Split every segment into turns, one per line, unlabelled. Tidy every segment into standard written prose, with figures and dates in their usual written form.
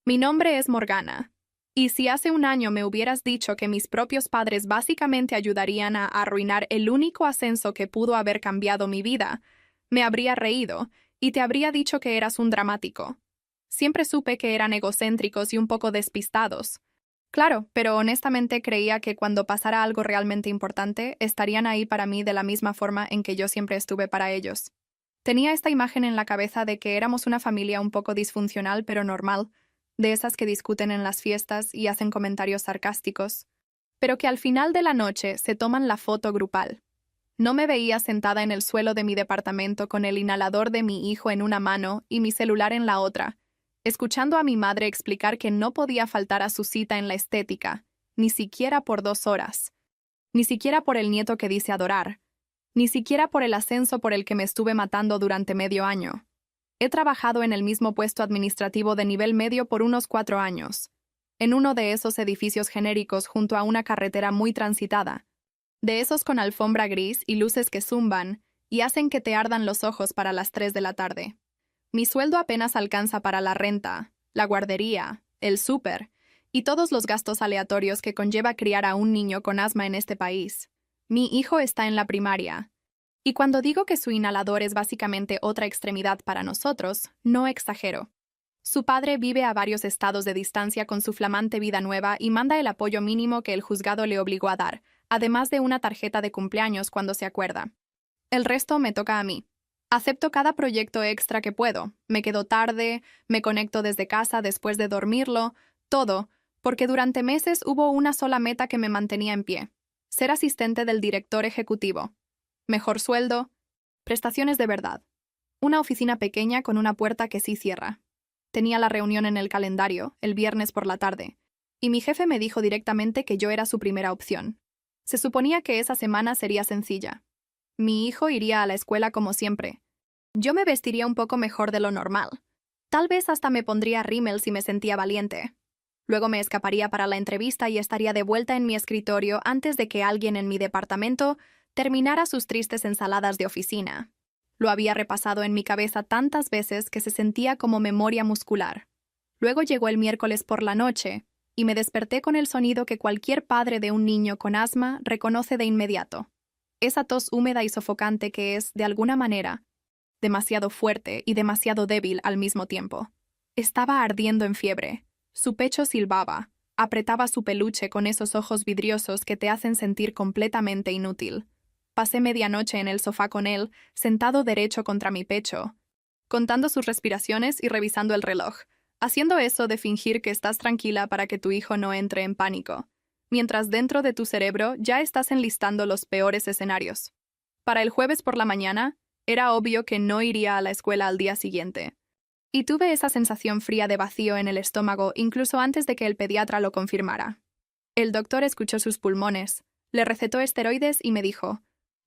Mi nombre es Morgana. Y si hace un año me hubieras dicho que mis propios padres básicamente ayudarían a arruinar el único ascenso que pudo haber cambiado mi vida, me habría reído y te habría dicho que eras un dramático. Siempre supe que eran egocéntricos y un poco despistados. Claro, pero honestamente creía que cuando pasara algo realmente importante, estarían ahí para mí de la misma forma en que yo siempre estuve para ellos. Tenía esta imagen en la cabeza de que éramos una familia un poco disfuncional pero normal, de esas que discuten en las fiestas y hacen comentarios sarcásticos, pero que al final de la noche se toman la foto grupal. No me veía sentada en el suelo de mi departamento con el inhalador de mi hijo en una mano y mi celular en la otra, escuchando a mi madre explicar que no podía faltar a su cita en la estética, ni siquiera por 2 horas, ni siquiera por el nieto que dice adorar, ni siquiera por el ascenso por el que me estuve matando durante medio año. He trabajado en el mismo puesto administrativo de nivel medio por unos 4 años, en uno de esos edificios genéricos junto a una carretera muy transitada, de esos con alfombra gris y luces que zumban y hacen que te ardan los ojos para las 3 de la tarde. Mi sueldo apenas alcanza para la renta, la guardería, el súper y todos los gastos aleatorios que conlleva criar a un niño con asma en este país. Mi hijo está en la primaria. Y cuando digo que su inhalador es básicamente otra extremidad para nosotros, no exagero. Su padre vive a varios estados de distancia con su flamante vida nueva y manda el apoyo mínimo que el juzgado le obligó a dar, además de una tarjeta de cumpleaños cuando se acuerda. El resto me toca a mí. Acepto cada proyecto extra que puedo, me quedo tarde, me conecto desde casa después de dormirlo, todo, porque durante meses hubo una sola meta que me mantenía en pie: ser asistente del director ejecutivo. Mejor sueldo, prestaciones de verdad. Una oficina pequeña con una puerta que sí cierra. Tenía la reunión en el calendario, el viernes por la tarde, y mi jefe me dijo directamente que yo era su primera opción. Se suponía que esa semana sería sencilla. Mi hijo iría a la escuela como siempre. Yo me vestiría un poco mejor de lo normal. Tal vez hasta me pondría rímel si me sentía valiente. Luego me escaparía para la entrevista y estaría de vuelta en mi escritorio antes de que alguien en mi departamento terminara sus tristes ensaladas de oficina. Lo había repasado en mi cabeza tantas veces que se sentía como memoria muscular. Luego llegó el miércoles por la noche y me desperté con el sonido que cualquier padre de un niño con asma reconoce de inmediato. Esa tos húmeda y sofocante que es, de alguna manera, demasiado fuerte y demasiado débil al mismo tiempo. Estaba ardiendo en fiebre. Su pecho silbaba, apretaba su peluche con esos ojos vidriosos que te hacen sentir completamente inútil. Pasé medianoche en el sofá con él, sentado derecho contra mi pecho, contando sus respiraciones y revisando el reloj, haciendo eso de fingir que estás tranquila para que tu hijo no entre en pánico, mientras dentro de tu cerebro ya estás enlistando los peores escenarios. Para el jueves por la mañana, era obvio que no iría a la escuela al día siguiente. Y tuve esa sensación fría de vacío en el estómago incluso antes de que el pediatra lo confirmara. El doctor escuchó sus pulmones, le recetó esteroides y me dijo,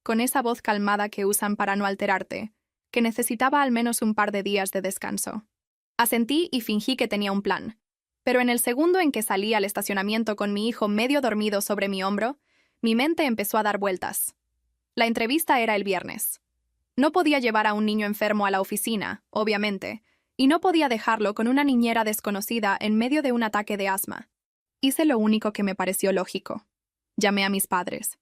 con esa voz calmada que usan para no alterarte, que necesitaba al menos un par de días de descanso. Asentí y fingí que tenía un plan. Pero en el segundo en que salí al estacionamiento con mi hijo medio dormido sobre mi hombro, mi mente empezó a dar vueltas. La entrevista era el viernes. No podía llevar a un niño enfermo a la oficina, obviamente, y no podía dejarlo con una niñera desconocida en medio de un ataque de asma. Hice lo único que me pareció lógico. Llamé a mis padres.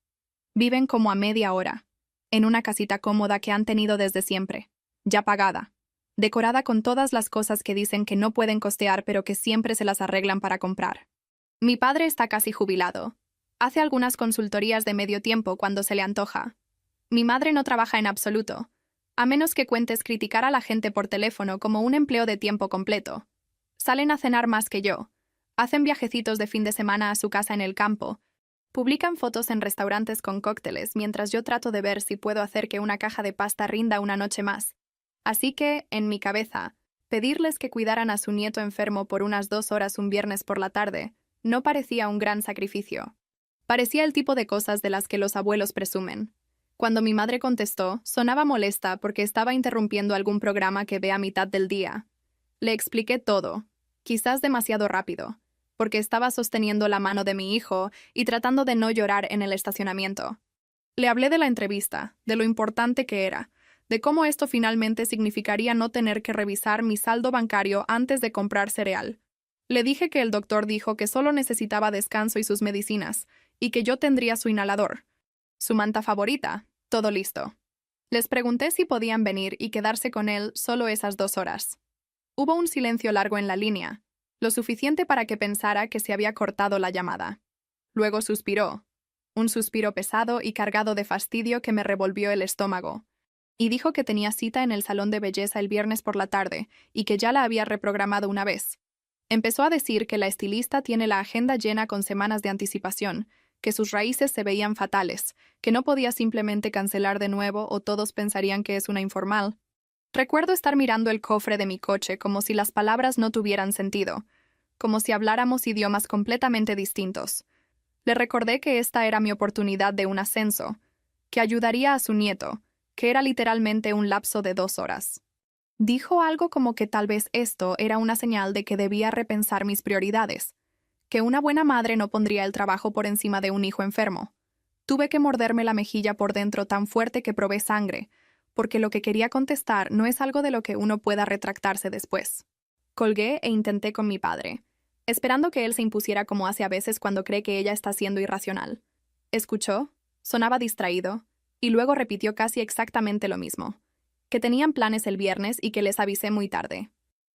Viven como a media hora, en una casita cómoda que han tenido desde siempre, ya pagada, decorada con todas las cosas que dicen que no pueden costear pero que siempre se las arreglan para comprar. Mi padre está casi jubilado. Hace algunas consultorías de medio tiempo cuando se le antoja. Mi madre no trabaja en absoluto, a menos que cuentes criticar a la gente por teléfono como un empleo de tiempo completo. Salen a cenar más que yo, hacen viajecitos de fin de semana a su casa en el campo, publican fotos en restaurantes con cócteles mientras yo trato de ver si puedo hacer que una caja de pasta rinda una noche más. Así que, en mi cabeza, pedirles que cuidaran a su nieto enfermo por unas 2 horas un viernes por la tarde no parecía un gran sacrificio. Parecía el tipo de cosas de las que los abuelos presumen. Cuando mi madre contestó, sonaba molesta porque estaba interrumpiendo algún programa que ve a mitad del día. Le expliqué todo, quizás demasiado rápido, porque estaba sosteniendo la mano de mi hijo y tratando de no llorar en el estacionamiento. Le hablé de la entrevista, de lo importante que era, de cómo esto finalmente significaría no tener que revisar mi saldo bancario antes de comprar cereal. Le dije que el doctor dijo que solo necesitaba descanso y sus medicinas, y que yo tendría su inhalador, su manta favorita, todo listo. Les pregunté si podían venir y quedarse con él solo esas 2 horas. Hubo un silencio largo en la línea, lo suficiente para que pensara que se había cortado la llamada. Luego suspiró, un suspiro pesado y cargado de fastidio que me revolvió el estómago, y dijo que tenía cita en el salón de belleza el viernes por la tarde y que ya la había reprogramado una vez. Empezó a decir que la estilista tiene la agenda llena con semanas de anticipación, que sus raíces se veían fatales, que no podía simplemente cancelar de nuevo o todos pensarían que es una informal. Recuerdo estar mirando el cofre de mi coche como si las palabras no tuvieran sentido, como si habláramos idiomas completamente distintos. Le recordé que esta era mi oportunidad de un ascenso, que ayudaría a su nieto, que era literalmente un lapso de 2 horas. Dijo algo como que tal vez esto era una señal de que debía repensar mis prioridades, que una buena madre no pondría el trabajo por encima de un hijo enfermo. Tuve que morderme la mejilla por dentro tan fuerte que probé sangre, porque lo que quería contestar no es algo de lo que uno pueda retractarse después. Colgué e intenté con mi padre, esperando que él se impusiera como hace a veces cuando cree que ella está siendo irracional. Escuchó, sonaba distraído, y luego repitió casi exactamente lo mismo, que tenían planes el viernes y que les avisé muy tarde.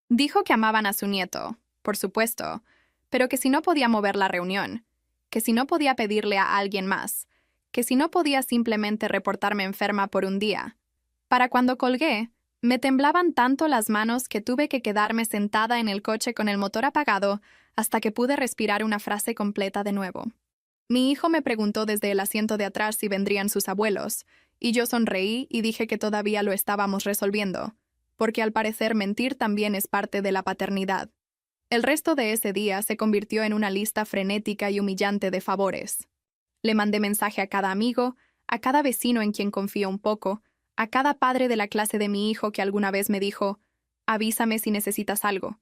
Dijo que amaban a su nieto, por supuesto, pero que si no podía mover la reunión, que si no podía pedirle a alguien más, que si no podía simplemente reportarme enferma por un día. Para cuando colgué, me temblaban tanto las manos que tuve que quedarme sentada en el coche con el motor apagado hasta que pude respirar una frase completa de nuevo. Mi hijo me preguntó desde el asiento de atrás si vendrían sus abuelos, y yo sonreí y dije que todavía lo estábamos resolviendo, porque al parecer mentir también es parte de la paternidad. El resto de ese día se convirtió en una lista frenética y humillante de favores. Le mandé mensaje a cada amigo, a cada vecino en quien confío un poco, a cada padre de la clase de mi hijo que alguna vez me dijo, avísame si necesitas algo.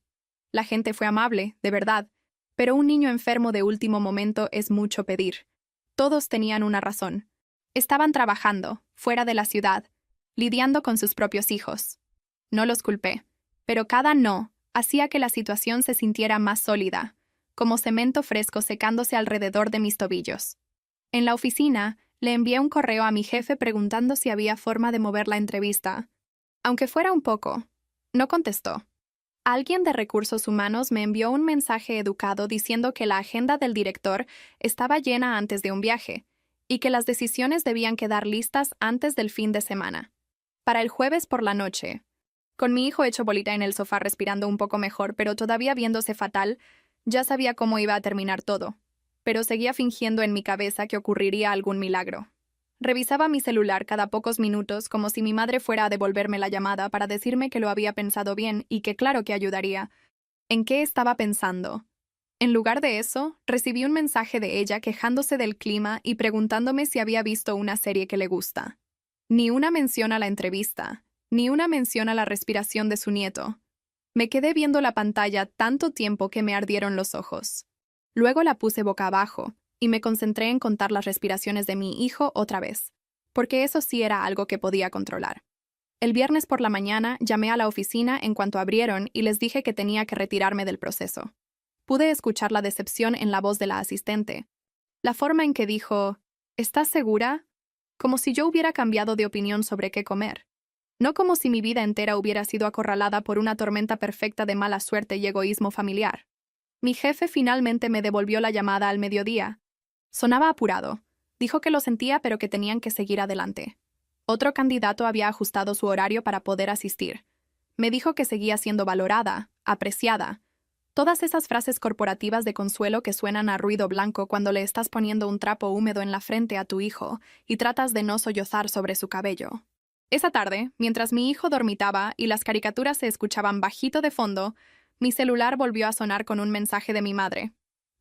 La gente fue amable, de verdad, pero un niño enfermo de último momento es mucho pedir. Todos tenían una razón. Estaban trabajando, fuera de la ciudad, lidiando con sus propios hijos. No los culpé, pero cada no hacía que la situación se sintiera más sólida, como cemento fresco secándose alrededor de mis tobillos. En la oficina, le envié un correo a mi jefe preguntando si había forma de mover la entrevista. Aunque fuera un poco, no contestó. Alguien de recursos humanos me envió un mensaje educado diciendo que la agenda del director estaba llena antes de un viaje y que las decisiones debían quedar listas antes del fin de semana. Para el jueves por la noche, con mi hijo hecho bolita en el sofá respirando un poco mejor, pero todavía viéndose fatal, ya sabía cómo iba a terminar todo, pero seguía fingiendo en mi cabeza que ocurriría algún milagro. Revisaba mi celular cada pocos minutos como si mi madre fuera a devolverme la llamada para decirme que lo había pensado bien y que claro que ayudaría. ¿En qué estaba pensando? En lugar de eso, recibí un mensaje de ella quejándose del clima y preguntándome si había visto una serie que le gusta. Ni una mención a la entrevista, ni una mención a la respiración de su nieto. Me quedé viendo la pantalla tanto tiempo que me ardieron los ojos. Luego la puse boca abajo y me concentré en contar las respiraciones de mi hijo otra vez, porque eso sí era algo que podía controlar. El viernes por la mañana llamé a la oficina en cuanto abrieron y les dije que tenía que retirarme del proceso. Pude escuchar la decepción en la voz de la asistente. La forma en que dijo, ¿estás segura? Como si yo hubiera cambiado de opinión sobre qué comer. No como si mi vida entera hubiera sido acorralada por una tormenta perfecta de mala suerte y egoísmo familiar. Mi jefe finalmente me devolvió la llamada al mediodía. Sonaba apurado. Dijo que lo sentía pero que tenían que seguir adelante. Otro candidato había ajustado su horario para poder asistir. Me dijo que seguía siendo valorada, apreciada. Todas esas frases corporativas de consuelo que suenan a ruido blanco cuando le estás poniendo un trapo húmedo en la frente a tu hijo y tratas de no sollozar sobre su cabello. Esa tarde, mientras mi hijo dormitaba y las caricaturas se escuchaban bajito de fondo, mi celular volvió a sonar con un mensaje de mi madre.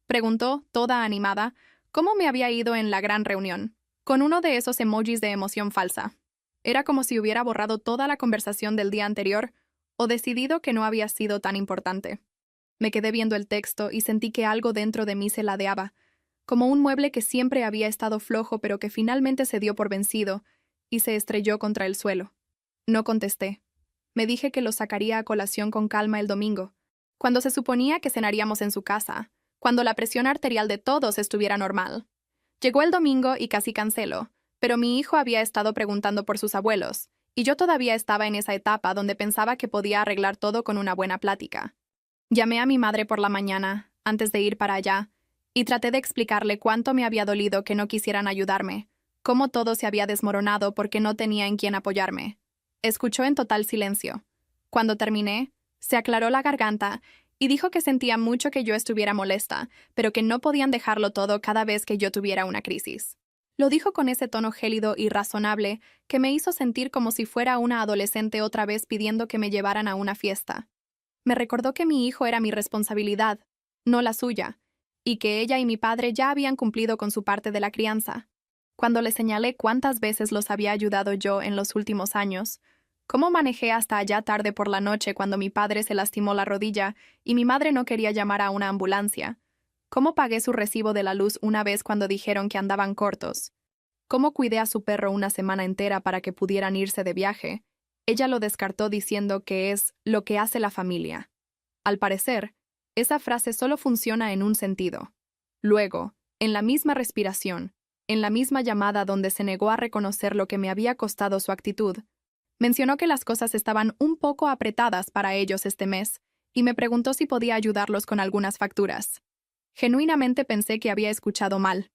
Preguntó, toda animada, cómo me había ido en la gran reunión, con uno de esos emojis de emoción falsa. Era como si hubiera borrado toda la conversación del día anterior o decidido que no había sido tan importante. Me quedé viendo el texto y sentí que algo dentro de mí se ladeaba, como un mueble que siempre había estado flojo pero que finalmente se dio por vencido y se estrelló contra el suelo. No contesté. Me dije que lo sacaría a colación con calma el domingo, cuando se suponía que cenaríamos en su casa, cuando la presión arterial de todos estuviera normal. Llegó el domingo y casi canceló, pero mi hijo había estado preguntando por sus abuelos, y yo todavía estaba en esa etapa donde pensaba que podía arreglar todo con una buena plática. Llamé a mi madre por la mañana, antes de ir para allá, y traté de explicarle cuánto me había dolido que no quisieran ayudarme, cómo todo se había desmoronado porque no tenía en quién apoyarme. Escuchó en total silencio. Cuando terminé, se aclaró la garganta y dijo que sentía mucho que yo estuviera molesta, pero que no podían dejarlo todo cada vez que yo tuviera una crisis. Lo dijo con ese tono gélido y razonable que me hizo sentir como si fuera una adolescente otra vez pidiendo que me llevaran a una fiesta. Me recordó que mi hijo era mi responsabilidad, no la suya, y que ella y mi padre ya habían cumplido con su parte de la crianza. Cuando le señalé cuántas veces los había ayudado yo en los últimos años, cómo manejé hasta allá tarde por la noche cuando mi padre se lastimó la rodilla y mi madre no quería llamar a una ambulancia, cómo pagué su recibo de la luz una vez cuando dijeron que andaban cortos, cómo cuidé a su perro una semana entera para que pudieran irse de viaje, ella lo descartó diciendo que es lo que hace la familia. Al parecer, esa frase solo funciona en un sentido. Luego, en la misma respiración, en la misma llamada donde se negó a reconocer lo que me había costado su actitud, mencionó que las cosas estaban un poco apretadas para ellos este mes y me preguntó si podía ayudarlos con algunas facturas. Genuinamente pensé que había escuchado mal.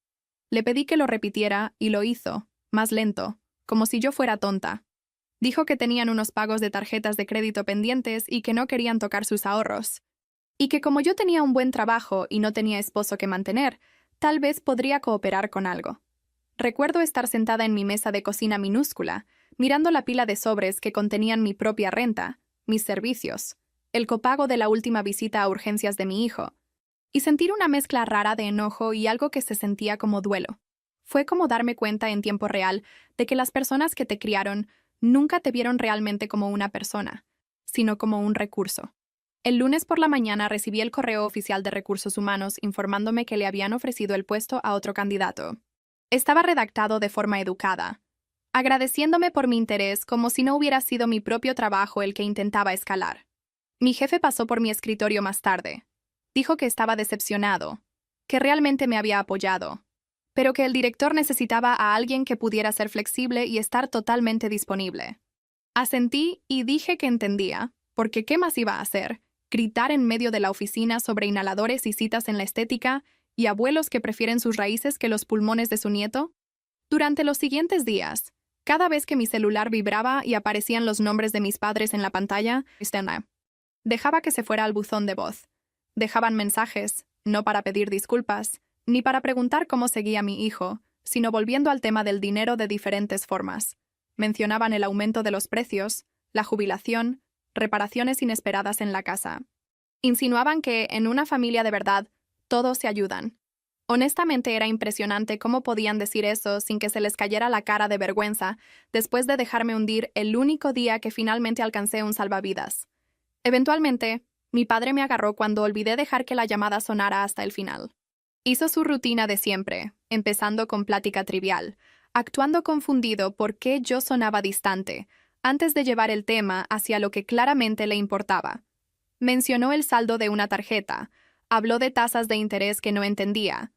Le pedí que lo repitiera y lo hizo, más lento, como si yo fuera tonta. Dijo que tenían unos pagos de tarjetas de crédito pendientes y que no querían tocar sus ahorros. Y que como yo tenía un buen trabajo y no tenía esposo que mantener, tal vez podría cooperar con algo. Recuerdo estar sentada en mi mesa de cocina minúscula, mirando la pila de sobres que contenían mi propia renta, mis servicios, el copago de la última visita a urgencias de mi hijo, y sentir una mezcla rara de enojo y algo que se sentía como duelo. Fue como darme cuenta en tiempo real de que las personas que te criaron nunca te vieron realmente como una persona, sino como un recurso. El lunes por la mañana recibí el correo oficial de Recursos Humanos informándome que le habían ofrecido el puesto a otro candidato. Estaba redactado de forma educada, agradeciéndome por mi interés como si no hubiera sido mi propio trabajo el que intentaba escalar. Mi jefe pasó por mi escritorio más tarde. Dijo que estaba decepcionado, que realmente me había apoyado, pero que el director necesitaba a alguien que pudiera ser flexible y estar totalmente disponible. Asentí y dije que entendía, porque ¿qué más iba a hacer? Gritar en medio de la oficina sobre inhaladores y citas en la estética y abuelos que prefieren sus raíces que los pulmones de su nieto. Durante los siguientes días, cada vez que mi celular vibraba y aparecían los nombres de mis padres en la pantalla, dejaba que se fuera al buzón de voz. Dejaban mensajes, no para pedir disculpas, ni para preguntar cómo seguía mi hijo, sino volviendo al tema del dinero de diferentes formas. Mencionaban el aumento de los precios, la jubilación, reparaciones inesperadas en la casa. Insinuaban que, en una familia de verdad, todos se ayudan. Honestamente era impresionante cómo podían decir eso sin que se les cayera la cara de vergüenza después de dejarme hundir el único día que finalmente alcancé un salvavidas. Eventualmente, mi padre me agarró cuando olvidé dejar que la llamada sonara hasta el final. Hizo su rutina de siempre, empezando con plática trivial, actuando confundido por qué yo sonaba distante, antes de llevar el tema hacia lo que claramente le importaba. Mencionó el saldo de una tarjeta, habló de tasas de interés que no entendía.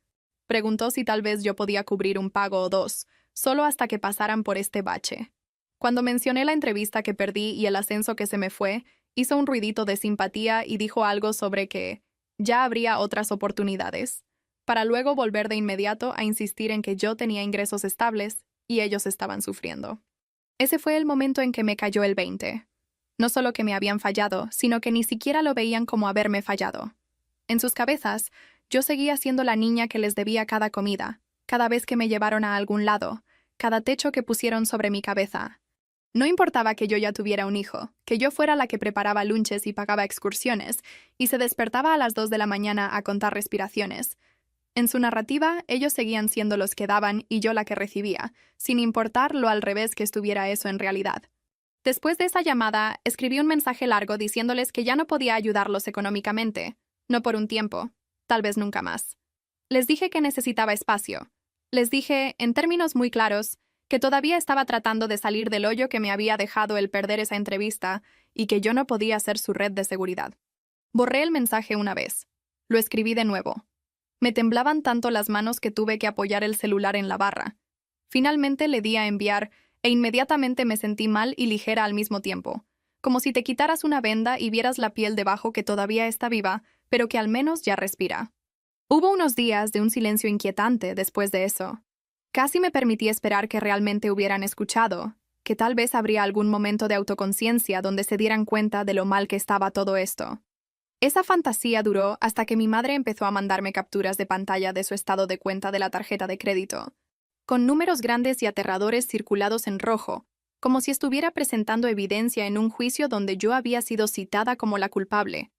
Preguntó si tal vez yo podía cubrir un pago o dos, solo hasta que pasaran por este bache. Cuando mencioné la entrevista que perdí y el ascenso que se me fue, hizo un ruidito de simpatía y dijo algo sobre que ya habría otras oportunidades, para luego volver de inmediato a insistir en que yo tenía ingresos estables y ellos estaban sufriendo. Ese fue el momento en que me cayó el 20. No solo que me habían fallado, sino que ni siquiera lo veían como haberme fallado. En sus cabezas, yo seguía siendo la niña que les debía cada comida, cada vez que me llevaron a algún lado, cada techo que pusieron sobre mi cabeza. No importaba que yo ya tuviera un hijo, que yo fuera la que preparaba lunches y pagaba excursiones, y se despertaba a las 2 de la mañana a contar respiraciones. En su narrativa, ellos seguían siendo los que daban y yo la que recibía, sin importar lo al revés que estuviera eso en realidad. Después de esa llamada, escribí un mensaje largo diciéndoles que ya no podía ayudarlos económicamente, no por un tiempo, tal vez nunca más. Les dije que necesitaba espacio. Les dije, en términos muy claros, que todavía estaba tratando de salir del hoyo que me había dejado el perder esa entrevista y que yo no podía ser su red de seguridad. Borré el mensaje una vez. Lo escribí de nuevo. Me temblaban tanto las manos que tuve que apoyar el celular en la barra. Finalmente le di a enviar e inmediatamente me sentí mal y ligera al mismo tiempo, como si te quitaras una venda y vieras la piel debajo que todavía está viva, pero que al menos ya respira. Hubo unos días de un silencio inquietante después de eso. Casi me permití esperar que realmente hubieran escuchado, que tal vez habría algún momento de autoconciencia donde se dieran cuenta de lo mal que estaba todo esto. Esa fantasía duró hasta que mi madre empezó a mandarme capturas de pantalla de su estado de cuenta de la tarjeta de crédito, con números grandes y aterradores circulados en rojo, como si estuviera presentando evidencia en un juicio donde yo había sido citada como la culpable.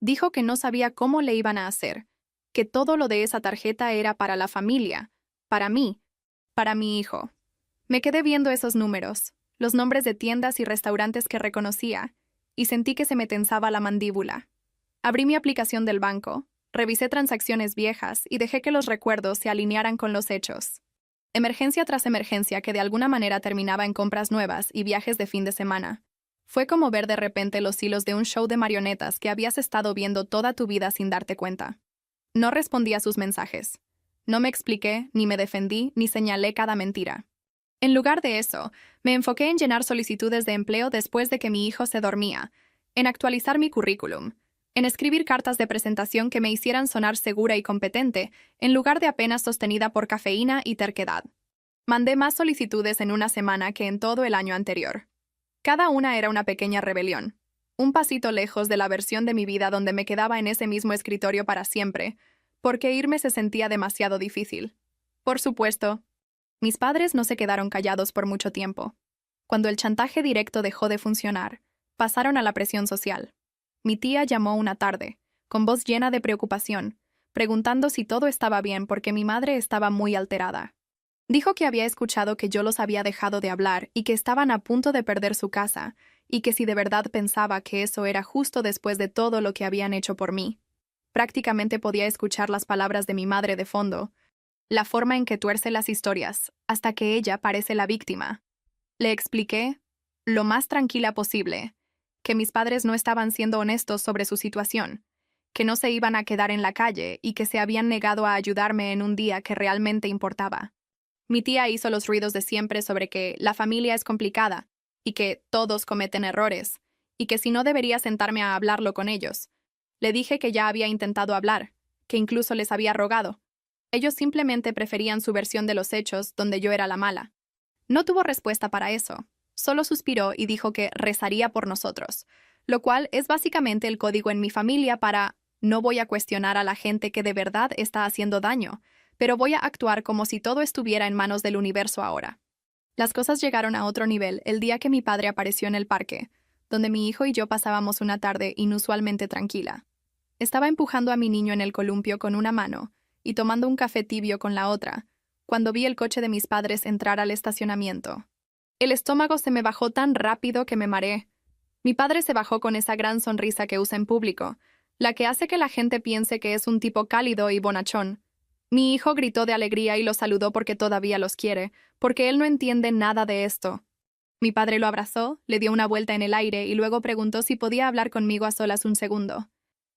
Dijo que no sabía cómo le iban a hacer, que todo lo de esa tarjeta era para la familia, para mí, para mi hijo. Me quedé viendo esos números, los nombres de tiendas y restaurantes que reconocía, y sentí que se me tensaba la mandíbula. Abrí mi aplicación del banco, revisé transacciones viejas y dejé que los recuerdos se alinearan con los hechos. Emergencia tras emergencia que de alguna manera terminaba en compras nuevas y viajes de fin de semana. Fue como ver de repente los hilos de un show de marionetas que habías estado viendo toda tu vida sin darte cuenta. No respondí a sus mensajes. No me expliqué, ni me defendí, ni señalé cada mentira. En lugar de eso, me enfoqué en llenar solicitudes de empleo después de que mi hijo se dormía, en actualizar mi currículum, en escribir cartas de presentación que me hicieran sonar segura y competente, en lugar de apenas sostenida por cafeína y terquedad. Mandé más solicitudes en una semana que en todo el año anterior. Cada una era una pequeña rebelión, un pasito lejos de la versión de mi vida donde me quedaba en ese mismo escritorio para siempre, porque irme se sentía demasiado difícil. Por supuesto, mis padres no se quedaron callados por mucho tiempo. Cuando el chantaje directo dejó de funcionar, pasaron a la presión social. Mi tía llamó una tarde, con voz llena de preocupación, preguntando si todo estaba bien porque mi madre estaba muy alterada. Dijo que había escuchado que yo los había dejado de hablar y que estaban a punto de perder su casa, y que si de verdad pensaba que eso era justo después de todo lo que habían hecho por mí. Prácticamente podía escuchar las palabras de mi madre de fondo, la forma en que tuerce las historias, hasta que ella parece la víctima. Le expliqué, lo más tranquila posible, que mis padres no estaban siendo honestos sobre su situación, que no se iban a quedar en la calle y que se habían negado a ayudarme en un día que realmente importaba. Mi tía hizo los ruidos de siempre sobre que la familia es complicada y que todos cometen errores, y que si no debería sentarme a hablarlo con ellos. Le dije que ya había intentado hablar, que incluso les había rogado. Ellos simplemente preferían su versión de los hechos donde yo era la mala. No tuvo respuesta para eso. Solo suspiró y dijo que rezaría por nosotros, lo cual es básicamente el código en mi familia para no voy a cuestionar a la gente que de verdad está haciendo daño, pero voy a actuar como si todo estuviera en manos del universo ahora. Las cosas llegaron a otro nivel el día que mi padre apareció en el parque, donde mi hijo y yo pasábamos una tarde inusualmente tranquila. Estaba empujando a mi niño en el columpio con una mano y tomando un café tibio con la otra, cuando vi el coche de mis padres entrar al estacionamiento. El estómago se me bajó tan rápido que me mareé. Mi padre se bajó con esa gran sonrisa que usa en público, la que hace que la gente piense que es un tipo cálido y bonachón. Mi hijo gritó de alegría y lo saludó porque todavía los quiere, porque él no entiende nada de esto. Mi padre lo abrazó, le dio una vuelta en el aire y luego preguntó si podía hablar conmigo a solas un segundo.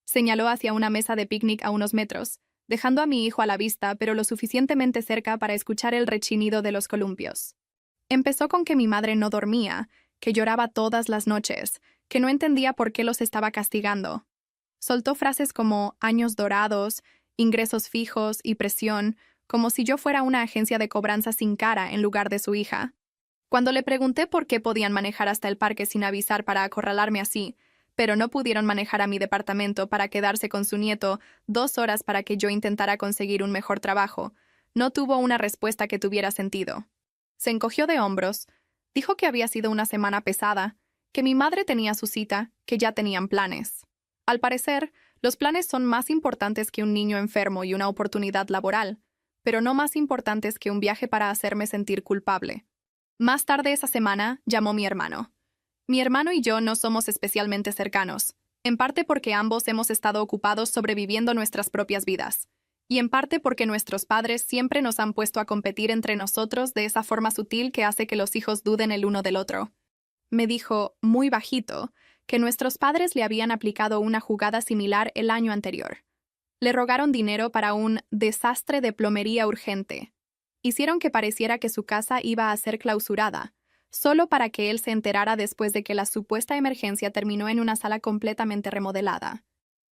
Señaló hacia una mesa de picnic a unos metros, dejando a mi hijo a la vista, pero lo suficientemente cerca para escuchar el rechinido de los columpios. Empezó con que mi madre no dormía, que lloraba todas las noches, que no entendía por qué los estaba castigando. Soltó frases como años dorados, ingresos fijos y presión, como si yo fuera una agencia de cobranza sin cara en lugar de su hija. Cuando le pregunté por qué podían manejar hasta el parque sin avisar para acorralarme así, pero no pudieron manejar a mi departamento para quedarse con su nieto 2 horas para que yo intentara conseguir un mejor trabajo, no tuvo una respuesta que tuviera sentido. Se encogió de hombros, dijo que había sido una semana pesada, que mi madre tenía su cita, que ya tenían planes. Al parecer, los planes son más importantes que un niño enfermo y una oportunidad laboral, pero no más importantes que un viaje para hacerme sentir culpable. Más tarde esa semana, llamó mi hermano. Mi hermano y yo no somos especialmente cercanos, en parte porque ambos hemos estado ocupados sobreviviendo nuestras propias vidas, y en parte porque nuestros padres siempre nos han puesto a competir entre nosotros de esa forma sutil que hace que los hijos duden el uno del otro. Me dijo, muy bajito, que nuestros padres le habían aplicado una jugada similar el año anterior. Le rogaron dinero para un desastre de plomería urgente. Hicieron que pareciera que su casa iba a ser clausurada, solo para que él se enterara después de que la supuesta emergencia terminó en una sala completamente remodelada.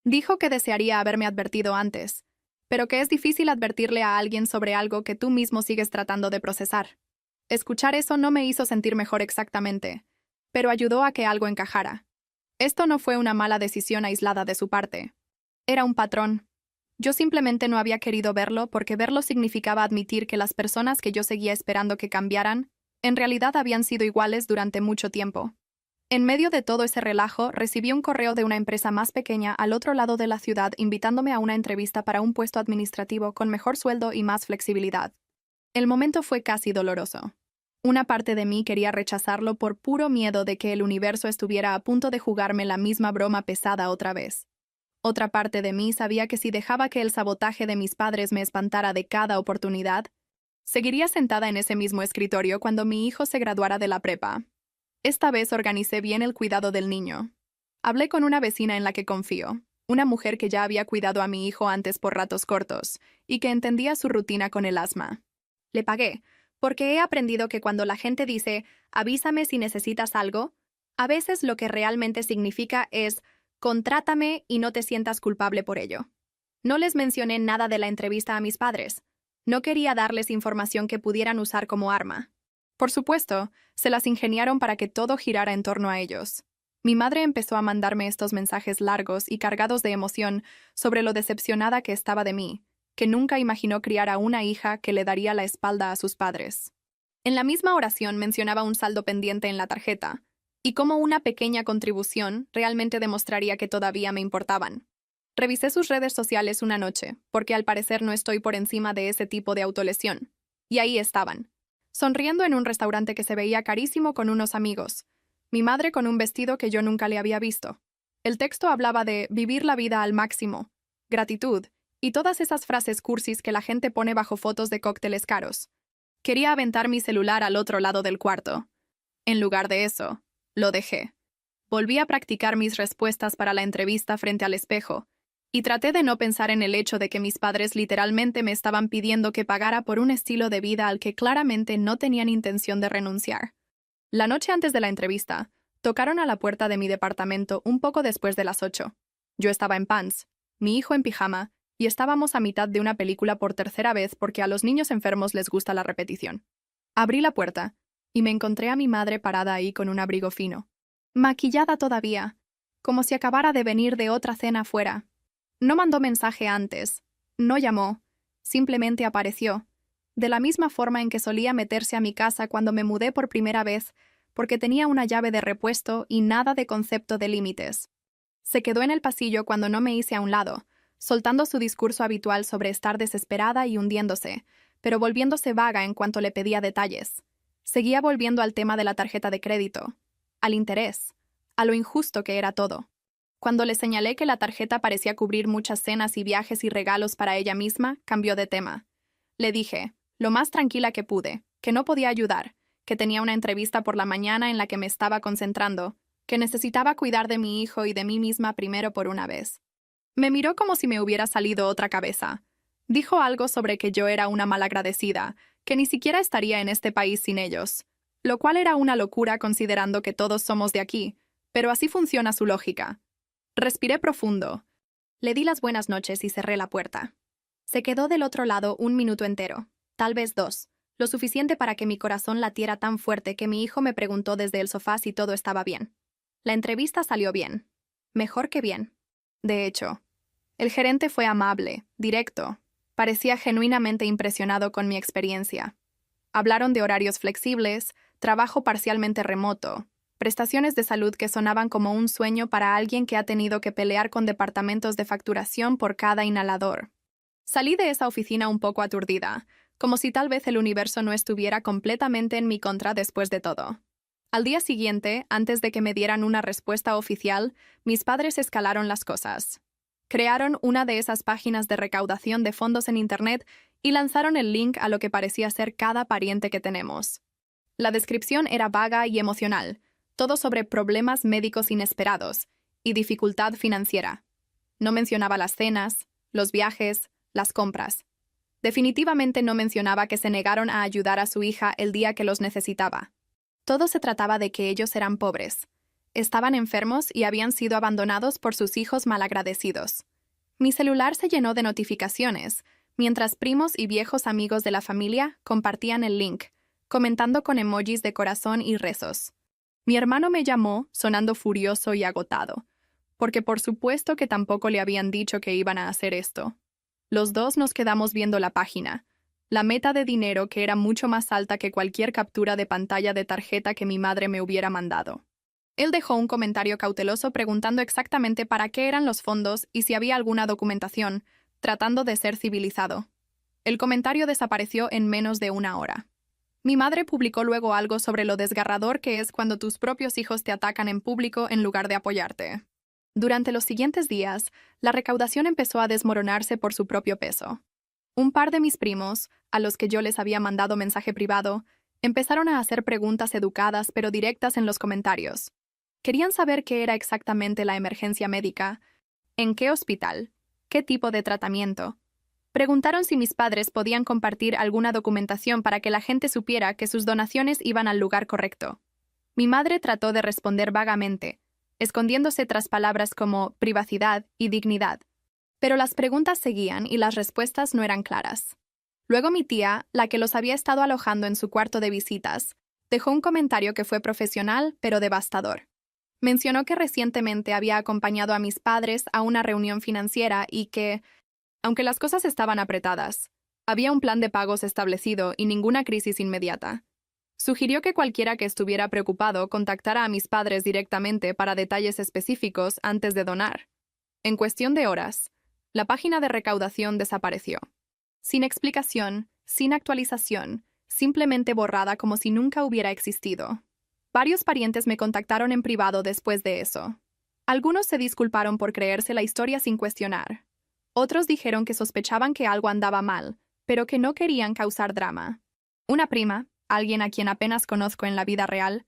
Dijo que desearía haberme advertido antes, pero que es difícil advertirle a alguien sobre algo que tú mismo sigues tratando de procesar. Escuchar eso no me hizo sentir mejor exactamente, pero ayudó a que algo encajara. Esto no fue una mala decisión aislada de su parte. Era un patrón. Yo simplemente no había querido verlo porque verlo significaba admitir que las personas que yo seguía esperando que cambiaran, en realidad habían sido iguales durante mucho tiempo. En medio de todo ese relajo, recibí un correo de una empresa más pequeña al otro lado de la ciudad invitándome a una entrevista para un puesto administrativo con mejor sueldo y más flexibilidad. El momento fue casi doloroso. Una parte de mí quería rechazarlo por puro miedo de que el universo estuviera a punto de jugarme la misma broma pesada otra vez. Otra parte de mí sabía que si dejaba que el sabotaje de mis padres me espantara de cada oportunidad, seguiría sentada en ese mismo escritorio cuando mi hijo se graduara de la prepa. Esta vez organicé bien el cuidado del niño. Hablé con una vecina en la que confío, una mujer que ya había cuidado a mi hijo antes por ratos cortos y que entendía su rutina con el asma. Le pagué, porque he aprendido que cuando la gente dice «avísame si necesitas algo», a veces lo que realmente significa es «contrátame y no te sientas culpable por ello». No les mencioné nada de la entrevista a mis padres. No quería darles información que pudieran usar como arma. Por supuesto, se las ingeniaron para que todo girara en torno a ellos. Mi madre empezó a mandarme estos mensajes largos y cargados de emoción sobre lo decepcionada que estaba de mí, que nunca imaginó criar a una hija que le daría la espalda a sus padres. En la misma oración mencionaba un saldo pendiente en la tarjeta, y cómo una pequeña contribución realmente demostraría que todavía me importaban. Revisé sus redes sociales una noche, porque al parecer no estoy por encima de ese tipo de autolesión. Y ahí estaban, sonriendo en un restaurante que se veía carísimo con unos amigos. Mi madre con un vestido que yo nunca le había visto. El texto hablaba de vivir la vida al máximo, gratitud, y todas esas frases cursis que la gente pone bajo fotos de cócteles caros. Quería aventar mi celular al otro lado del cuarto. En lugar de eso, lo dejé. Volví a practicar mis respuestas para la entrevista frente al espejo, y traté de no pensar en el hecho de que mis padres literalmente me estaban pidiendo que pagara por un estilo de vida al que claramente no tenían intención de renunciar. La noche antes de la entrevista, tocaron a la puerta de mi departamento un poco después de las 8. Yo estaba en pants, mi hijo en pijama, y estábamos a mitad de una película por tercera vez porque a los niños enfermos les gusta la repetición. Abrí la puerta, y me encontré a mi madre parada ahí con un abrigo fino, maquillada todavía, como si acabara de venir de otra cena fuera. No mandó mensaje antes, no llamó, simplemente apareció, de la misma forma en que solía meterse a mi casa cuando me mudé por primera vez, porque tenía una llave de repuesto y nada de concepto de límites. Se quedó en el pasillo cuando no me hice a un lado, soltando su discurso habitual sobre estar desesperada y hundiéndose, pero volviéndose vaga en cuanto le pedía detalles. Seguía volviendo al tema de la tarjeta de crédito, al interés, a lo injusto que era todo. Cuando le señalé que la tarjeta parecía cubrir muchas cenas y viajes y regalos para ella misma, cambió de tema. Le dije, lo más tranquila que pude, que no podía ayudar, que tenía una entrevista por la mañana en la que me estaba concentrando, que necesitaba cuidar de mi hijo y de mí misma primero por una vez. Me miró como si me hubiera salido otra cabeza. Dijo algo sobre que yo era una malagradecida, que ni siquiera estaría en este país sin ellos, lo cual era una locura considerando que todos somos de aquí, pero así funciona su lógica. Respiré profundo. Le di las buenas noches y cerré la puerta. Se quedó del otro lado un minuto entero, tal vez 2, lo suficiente para que mi corazón latiera tan fuerte que mi hijo me preguntó desde el sofá si todo estaba bien. La entrevista salió bien. Mejor que bien. De hecho, el gerente fue amable, directo. Parecía genuinamente impresionado con mi experiencia. Hablaron de horarios flexibles, trabajo parcialmente remoto, prestaciones de salud que sonaban como un sueño para alguien que ha tenido que pelear con departamentos de facturación por cada inhalador. Salí de esa oficina un poco aturdida, como si tal vez el universo no estuviera completamente en mi contra después de todo. Al día siguiente, antes de que me dieran una respuesta oficial, mis padres escalaron las cosas. Crearon una de esas páginas de recaudación de fondos en Internet y lanzaron el link a lo que parecía ser cada pariente que tenemos. La descripción era vaga y emocional, todo sobre problemas médicos inesperados y dificultad financiera. No mencionaba las cenas, los viajes, las compras. Definitivamente no mencionaba que se negaron a ayudar a su hija el día que los necesitaba. Todo se trataba de que ellos eran pobres. Estaban enfermos y habían sido abandonados por sus hijos malagradecidos. Mi celular se llenó de notificaciones, mientras primos y viejos amigos de la familia compartían el link, comentando con emojis de corazón y rezos. Mi hermano me llamó, sonando furioso y agotado, porque por supuesto que tampoco le habían dicho que iban a hacer esto. Los dos nos quedamos viendo la página, la meta de dinero que era mucho más alta que cualquier captura de pantalla de tarjeta que mi madre me hubiera mandado. Él dejó un comentario cauteloso preguntando exactamente para qué eran los fondos y si había alguna documentación, tratando de ser civilizado. El comentario desapareció en menos de una hora. Mi madre publicó luego algo sobre lo desgarrador que es cuando tus propios hijos te atacan en público en lugar de apoyarte. Durante los siguientes días, la recaudación empezó a desmoronarse por su propio peso. Un par de mis primos, a los que yo les había mandado mensaje privado, empezaron a hacer preguntas educadas pero directas en los comentarios. Querían saber qué era exactamente la emergencia médica, en qué hospital, qué tipo de tratamiento. Preguntaron si mis padres podían compartir alguna documentación para que la gente supiera que sus donaciones iban al lugar correcto. Mi madre trató de responder vagamente, escondiéndose tras palabras como privacidad y dignidad. Pero las preguntas seguían y las respuestas no eran claras. Luego mi tía, la que los había estado alojando en su cuarto de visitas, dejó un comentario que fue profesional pero devastador. Mencionó que recientemente había acompañado a mis padres a una reunión financiera y que, aunque las cosas estaban apretadas, había un plan de pagos establecido y ninguna crisis inmediata. Sugirió que cualquiera que estuviera preocupado contactara a mis padres directamente para detalles específicos antes de donar. En cuestión de horas, la página de recaudación desapareció. Sin explicación, sin actualización, simplemente borrada como si nunca hubiera existido. Varios parientes me contactaron en privado después de eso. Algunos se disculparon por creerse la historia sin cuestionar. Otros dijeron que sospechaban que algo andaba mal, pero que no querían causar drama. Una prima, alguien a quien apenas conozco en la vida real,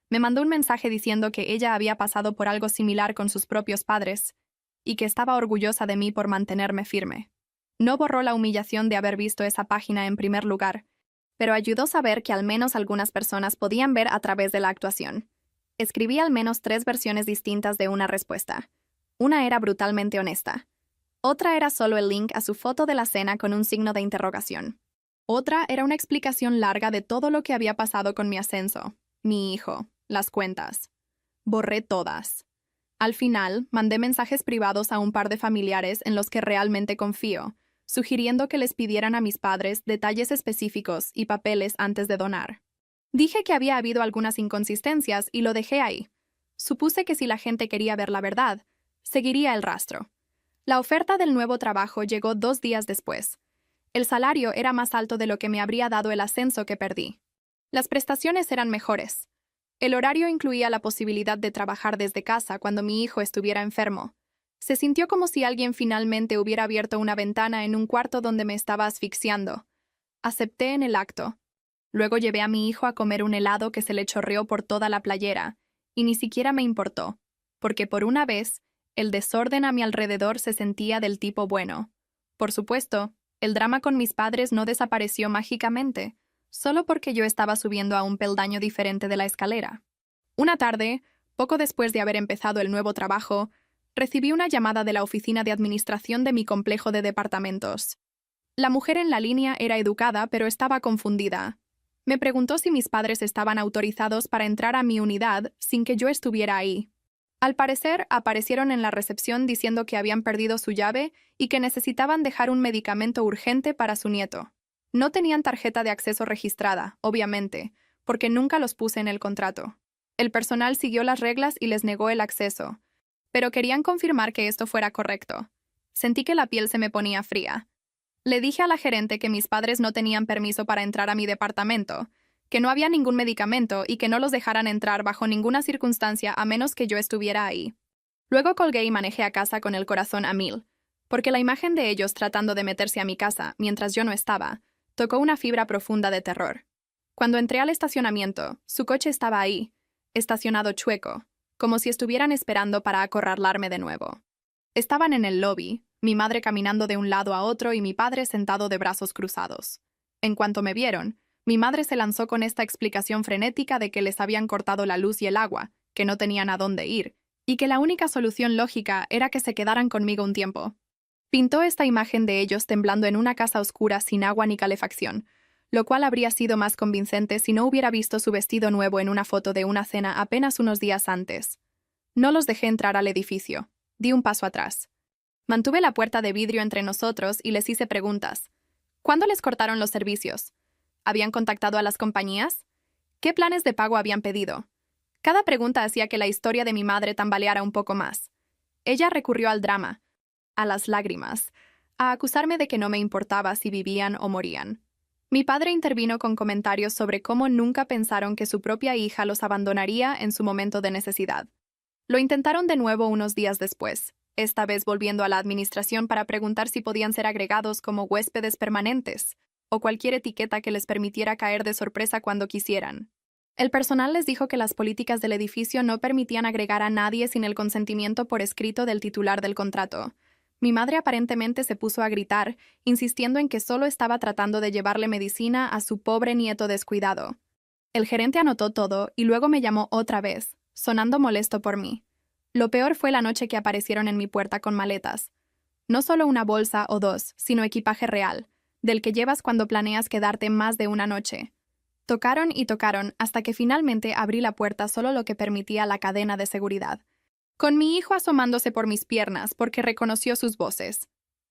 me mandó un mensaje diciendo que ella había pasado por algo similar con sus propios padres y que estaba orgullosa de mí por mantenerme firme. No borró la humillación de haber visto esa página en primer lugar, pero ayudó a saber que al menos algunas personas podían ver a través de la actuación. Escribí al menos 3 versiones distintas de una respuesta. Una era brutalmente honesta. Otra era solo el link a su foto de la cena con un signo de interrogación. Otra era una explicación larga de todo lo que había pasado con mi ascenso, mi hijo, las cuentas. Borré todas. Al final, mandé mensajes privados a un par de familiares en los que realmente confío, sugiriendo que les pidieran a mis padres detalles específicos y papeles antes de donar. Dije que había habido algunas inconsistencias y lo dejé ahí. Supuse que si la gente quería ver la verdad, seguiría el rastro. La oferta del nuevo trabajo llegó 2 días después. El salario era más alto de lo que me habría dado el ascenso que perdí. Las prestaciones eran mejores. El horario incluía la posibilidad de trabajar desde casa cuando mi hijo estuviera enfermo. Se sintió como si alguien finalmente hubiera abierto una ventana en un cuarto donde me estaba asfixiando. Acepté en el acto. Luego llevé a mi hijo a comer un helado que se le chorreó por toda la playera, y ni siquiera me importó, porque por una vez, el desorden a mi alrededor se sentía del tipo bueno. Por supuesto, el drama con mis padres no desapareció mágicamente, solo porque yo estaba subiendo a un peldaño diferente de la escalera. Una tarde, poco después de haber empezado el nuevo trabajo, recibí una llamada de la oficina de administración de mi complejo de departamentos. La mujer en la línea era educada, pero estaba confundida. Me preguntó si mis padres estaban autorizados para entrar a mi unidad sin que yo estuviera ahí. Al parecer, aparecieron en la recepción diciendo que habían perdido su llave y que necesitaban dejar un medicamento urgente para su nieto. No tenían tarjeta de acceso registrada, obviamente, porque nunca los puse en el contrato. El personal siguió las reglas y les negó el acceso, pero querían confirmar que esto fuera correcto. Sentí que la piel se me ponía fría. Le dije a la gerente que mis padres no tenían permiso para entrar a mi departamento, que no había ningún medicamento y que no los dejaran entrar bajo ninguna circunstancia a menos que yo estuviera ahí. Luego colgué y manejé a casa con el corazón a 1000, porque la imagen de ellos tratando de meterse a mi casa mientras yo no estaba, tocó una fibra profunda de terror. Cuando entré al estacionamiento, su coche estaba ahí, estacionado chueco, como si estuvieran esperando para acorralarme de nuevo. Estaban en el lobby, mi madre caminando de un lado a otro y mi padre sentado de brazos cruzados. En cuanto me vieron, mi madre se lanzó con esta explicación frenética de que les habían cortado la luz y el agua, que no tenían a dónde ir, y que la única solución lógica era que se quedaran conmigo un tiempo. Pintó esta imagen de ellos temblando en una casa oscura sin agua ni calefacción, lo cual habría sido más convincente si no hubiera visto su vestido nuevo en una foto de una cena apenas unos días antes. No los dejé entrar al edificio. Di un paso atrás. Mantuve la puerta de vidrio entre nosotros y les hice preguntas. ¿Cuándo les cortaron los servicios? ¿Habían contactado a las compañías? ¿Qué planes de pago habían pedido? Cada pregunta hacía que la historia de mi madre tambaleara un poco más. Ella recurrió al drama, a las lágrimas, a acusarme de que no me importaba si vivían o morían. Mi padre intervino con comentarios sobre cómo nunca pensaron que su propia hija los abandonaría en su momento de necesidad. Lo intentaron de nuevo unos días después, esta vez volviendo a la administración para preguntar si podían ser agregados como huéspedes permanentes, o cualquier etiqueta que les permitiera caer de sorpresa cuando quisieran. El personal les dijo que las políticas del edificio no permitían agregar a nadie sin el consentimiento por escrito del titular del contrato. Mi madre aparentemente se puso a gritar, insistiendo en que solo estaba tratando de llevarle medicina a su pobre nieto descuidado. El gerente anotó todo y luego me llamó otra vez, sonando molesto por mí. Lo peor fue la noche que aparecieron en mi puerta con maletas. No solo una bolsa o dos, sino equipaje real, del que llevas cuando planeas quedarte más de una noche. Tocaron y tocaron hasta que finalmente abrí la puerta solo lo que permitía la cadena de seguridad, con mi hijo asomándose por mis piernas porque reconoció sus voces.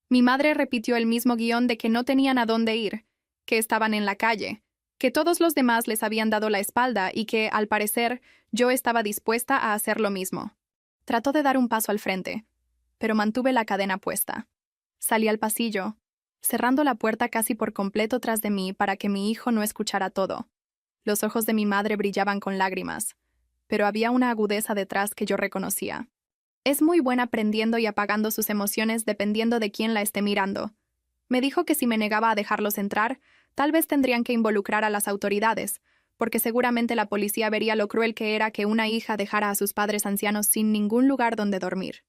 Mi madre repitió el mismo guión de que no tenían a dónde ir, que estaban en la calle, que todos los demás les habían dado la espalda y que, al parecer, yo estaba dispuesta a hacer lo mismo. Trató de dar un paso al frente, pero mantuve la cadena puesta. Salí al pasillo, cerrando la puerta casi por completo tras de mí para que mi hijo no escuchara todo. Los ojos de mi madre brillaban con lágrimas, pero había una agudeza detrás que yo reconocía. Es muy buena prendiendo y apagando sus emociones dependiendo de quién la esté mirando. Me dijo que si me negaba a dejarlos entrar, tal vez tendrían que involucrar a las autoridades, porque seguramente la policía vería lo cruel que era que una hija dejara a sus padres ancianos sin ningún lugar donde dormir.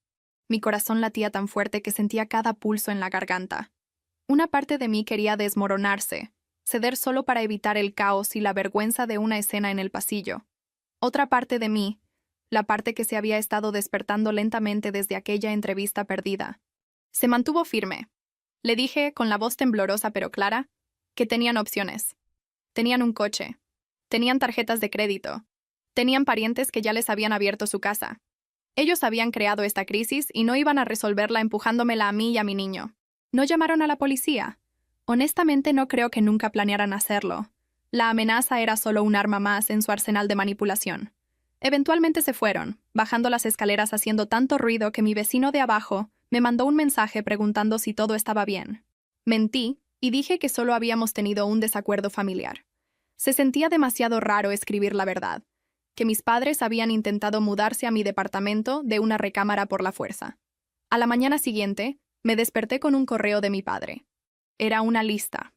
Mi corazón latía tan fuerte que sentía cada pulso en la garganta. Una parte de mí quería desmoronarse, ceder solo para evitar el caos y la vergüenza de una escena en el pasillo. Otra parte de mí, la parte que se había estado despertando lentamente desde aquella entrevista perdida, se mantuvo firme. Le dije, con la voz temblorosa pero clara, que tenían opciones. Tenían un coche. Tenían tarjetas de crédito. Tenían parientes que ya les habían abierto su casa. Ellos habían creado esta crisis y no iban a resolverla empujándomela a mí y a mi niño. ¿No llamaron a la policía? Honestamente no creo que nunca planearan hacerlo. La amenaza era solo un arma más en su arsenal de manipulación. Eventualmente se fueron, bajando las escaleras haciendo tanto ruido que mi vecino de abajo me mandó un mensaje preguntando si todo estaba bien. Mentí y dije que solo habíamos tenido un desacuerdo familiar. Se sentía demasiado raro escribir la verdad, que mis padres habían intentado mudarse a mi departamento de una recámara por la fuerza. A la mañana siguiente, me desperté con un correo de mi padre. Era una lista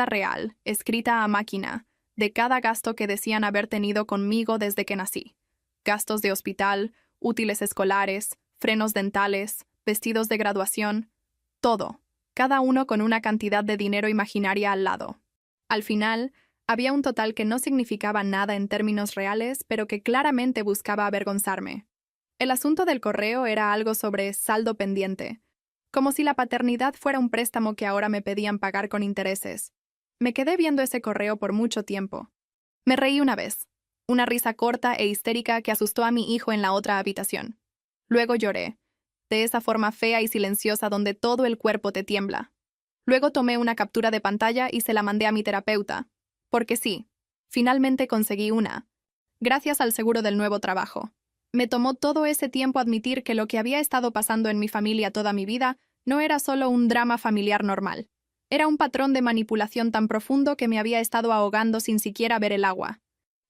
real, escrita a máquina, de cada gasto que decían haber tenido conmigo desde que nací. Gastos de hospital, útiles escolares, frenos dentales, vestidos de graduación, todo, cada uno con una cantidad de dinero imaginaria al lado. Al final, había un total que no significaba nada en términos reales, pero que claramente buscaba avergonzarme. El asunto del correo era algo sobre saldo pendiente, como si la paternidad fuera un préstamo que ahora me pedían pagar con intereses. Me quedé viendo ese correo por mucho tiempo. Me reí una vez, una risa corta e histérica que asustó a mi hijo en la otra habitación. Luego lloré, de esa forma fea y silenciosa donde todo el cuerpo te tiembla. Luego tomé una captura de pantalla y se la mandé a mi terapeuta, porque sí, finalmente conseguí una, gracias al seguro del nuevo trabajo. Me tomó todo ese tiempo admitir que lo que había estado pasando en mi familia toda mi vida no era solo un drama familiar normal. Era un patrón de manipulación tan profundo que me había estado ahogando sin siquiera ver el agua.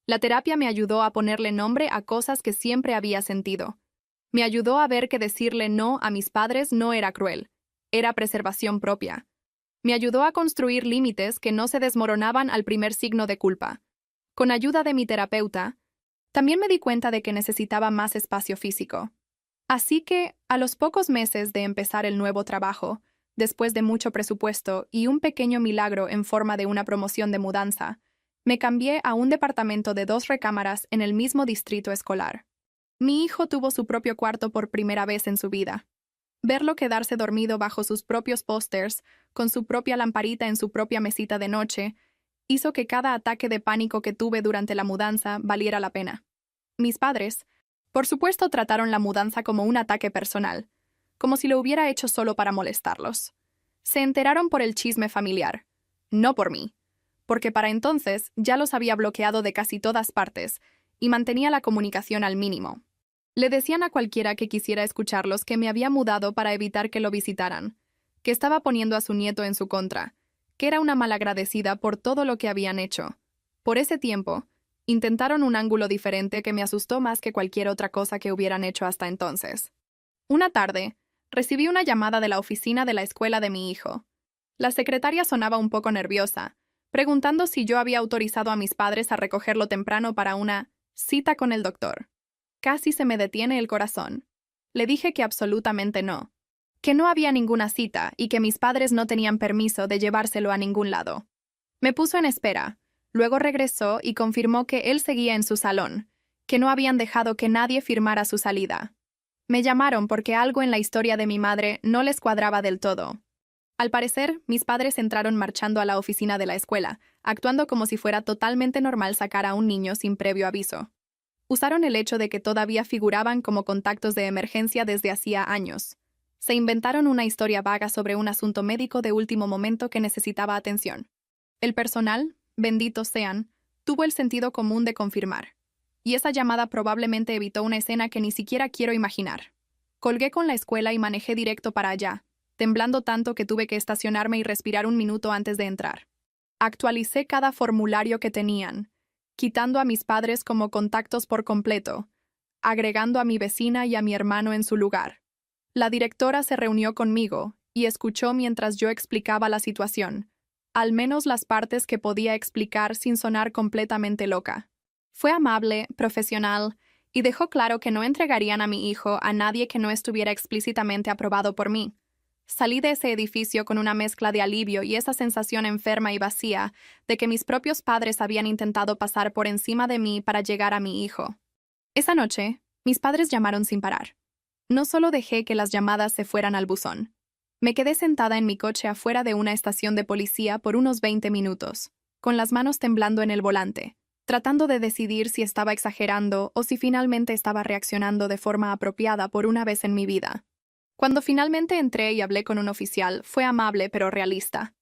La terapia me ayudó a ponerle nombre a cosas que siempre había sentido. Me ayudó a ver que decirle no a mis padres no era cruel, era preservación propia. Me ayudó a construir límites que no se desmoronaban al primer signo de culpa. Con ayuda de mi terapeuta, También me di cuenta de que necesitaba más espacio físico. Así que, a los pocos meses de empezar el nuevo trabajo, después de mucho presupuesto y un pequeño milagro en forma de una promoción de mudanza, me cambié a un departamento de 2 recámaras en el mismo distrito escolar. Mi hijo tuvo su propio cuarto por primera vez en su vida. Verlo quedarse dormido bajo sus propios pósters, con su propia lamparita en su propia mesita de noche, hizo que cada ataque de pánico que tuve durante la mudanza valiera la pena. Mis padres, por supuesto, trataron la mudanza como un ataque personal, como si lo hubiera hecho solo para molestarlos. Se enteraron por el chisme familiar, no por mí, porque para entonces ya los había bloqueado de casi todas partes y mantenía la comunicación al mínimo. Le decían a cualquiera que quisiera escucharlos que me había mudado para evitar que lo visitaran, que estaba poniendo a su nieto en su contra, que era una malagradecida por todo lo que habían hecho. Por ese tiempo, intentaron un ángulo diferente que me asustó más que cualquier otra cosa que hubieran hecho hasta entonces. Una tarde, recibí una llamada de la oficina de la escuela de mi hijo. La secretaria sonaba un poco nerviosa, preguntando si yo había autorizado a mis padres a recogerlo temprano para una cita con el doctor. Casi se me detiene el corazón. Le dije que absolutamente no, que no había ninguna cita y que mis padres no tenían permiso de llevárselo a ningún lado. Me puso en espera, luego regresó y confirmó que él seguía en su salón, que no habían dejado que nadie firmara su salida. Me llamaron porque algo en la historia de mi madre no les cuadraba del todo. Al parecer, mis padres entraron marchando a la oficina de la escuela, actuando como si fuera totalmente normal sacar a un niño sin previo aviso. Usaron el hecho de que todavía figuraban como contactos de emergencia desde hacía años. Se inventaron una historia vaga sobre un asunto médico de último momento que necesitaba atención. El personal, benditos sean, tuvo el sentido común de confirmar. Y esa llamada probablemente evitó una escena que ni siquiera quiero imaginar. Colgué con la escuela y manejé directo para allá, temblando tanto que tuve que estacionarme y respirar un minuto antes de entrar. Actualicé cada formulario que tenían, quitando a mis padres como contactos por completo, agregando a mi vecina y a mi hermano en su lugar. La directora se reunió conmigo y escuchó mientras yo explicaba la situación, al menos las partes que podía explicar sin sonar completamente loca. Fue amable, profesional, y dejó claro que no entregarían a mi hijo a nadie que no estuviera explícitamente aprobado por mí. Salí de ese edificio con una mezcla de alivio y esa sensación enferma y vacía de que mis propios padres habían intentado pasar por encima de mí para llegar a mi hijo. Esa noche, mis padres llamaron sin parar. No solo dejé que las llamadas se fueran al buzón. Me quedé sentada en mi coche afuera de una estación de policía por unos 20 minutos, con las manos temblando en el volante, tratando de decidir si estaba exagerando o si finalmente estaba reaccionando de forma apropiada por una vez en mi vida. Cuando finalmente entré y hablé con un oficial, fue amable pero realista.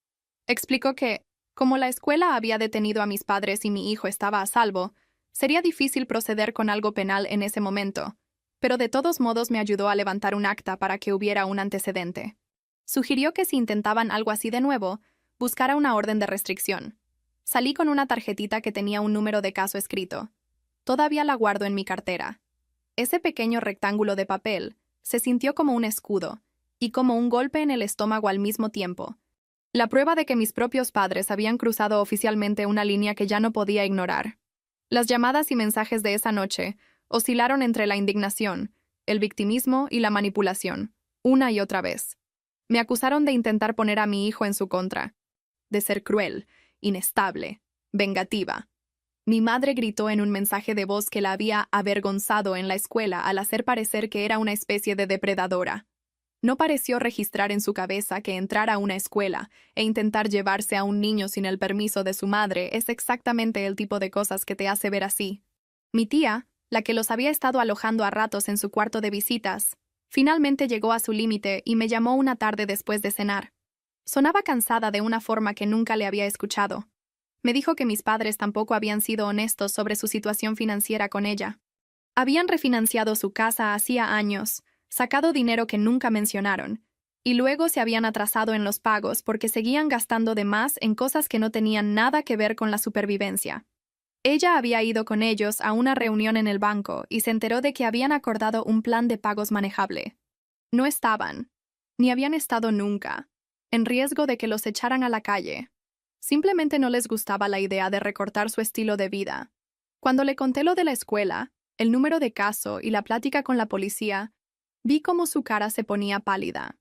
Explicó que, como la escuela había detenido a mis padres y mi hijo estaba a salvo, sería difícil proceder con algo penal en ese momento, pero de todos modos me ayudó a levantar un acta para que hubiera un antecedente. Sugirió que si intentaban algo así de nuevo, buscara una orden de restricción. Salí con una tarjetita que tenía un número de caso escrito. Todavía la guardo en mi cartera. Ese pequeño rectángulo de papel se sintió como un escudo y como un golpe en el estómago al mismo tiempo. La prueba de que mis propios padres habían cruzado oficialmente una línea que ya no podía ignorar. Las llamadas y mensajes de esa noche oscilaron entre la indignación, el victimismo y la manipulación, una y otra vez. Me acusaron de intentar poner a mi hijo en su contra, de ser cruel, inestable, vengativa. Mi madre gritó en un mensaje de voz que la había avergonzado en la escuela al hacer parecer que era una especie de depredadora. No pareció registrar en su cabeza que entrar a una escuela e intentar llevarse a un niño sin el permiso de su madre es exactamente el tipo de cosas que te hace ver así. Mi tía, la que los había estado alojando a ratos en su cuarto de visitas, finalmente llegó a su límite y me llamó una tarde después de cenar. Sonaba cansada de una forma que nunca le había escuchado. Me dijo que mis padres tampoco habían sido honestos sobre su situación financiera con ella. Habían refinanciado su casa hacía años, sacado dinero que nunca mencionaron, y luego se habían atrasado en los pagos porque seguían gastando de más en cosas que no tenían nada que ver con la supervivencia. Ella había ido con ellos a una reunión en el banco y se enteró de que habían acordado un plan de pagos manejable. No estaban, ni habían estado nunca, en riesgo de que los echaran a la calle. Simplemente no les gustaba la idea de recortar su estilo de vida. Cuando le conté lo de la escuela, el número de caso y la plática con la policía, vi cómo su cara se ponía pálida.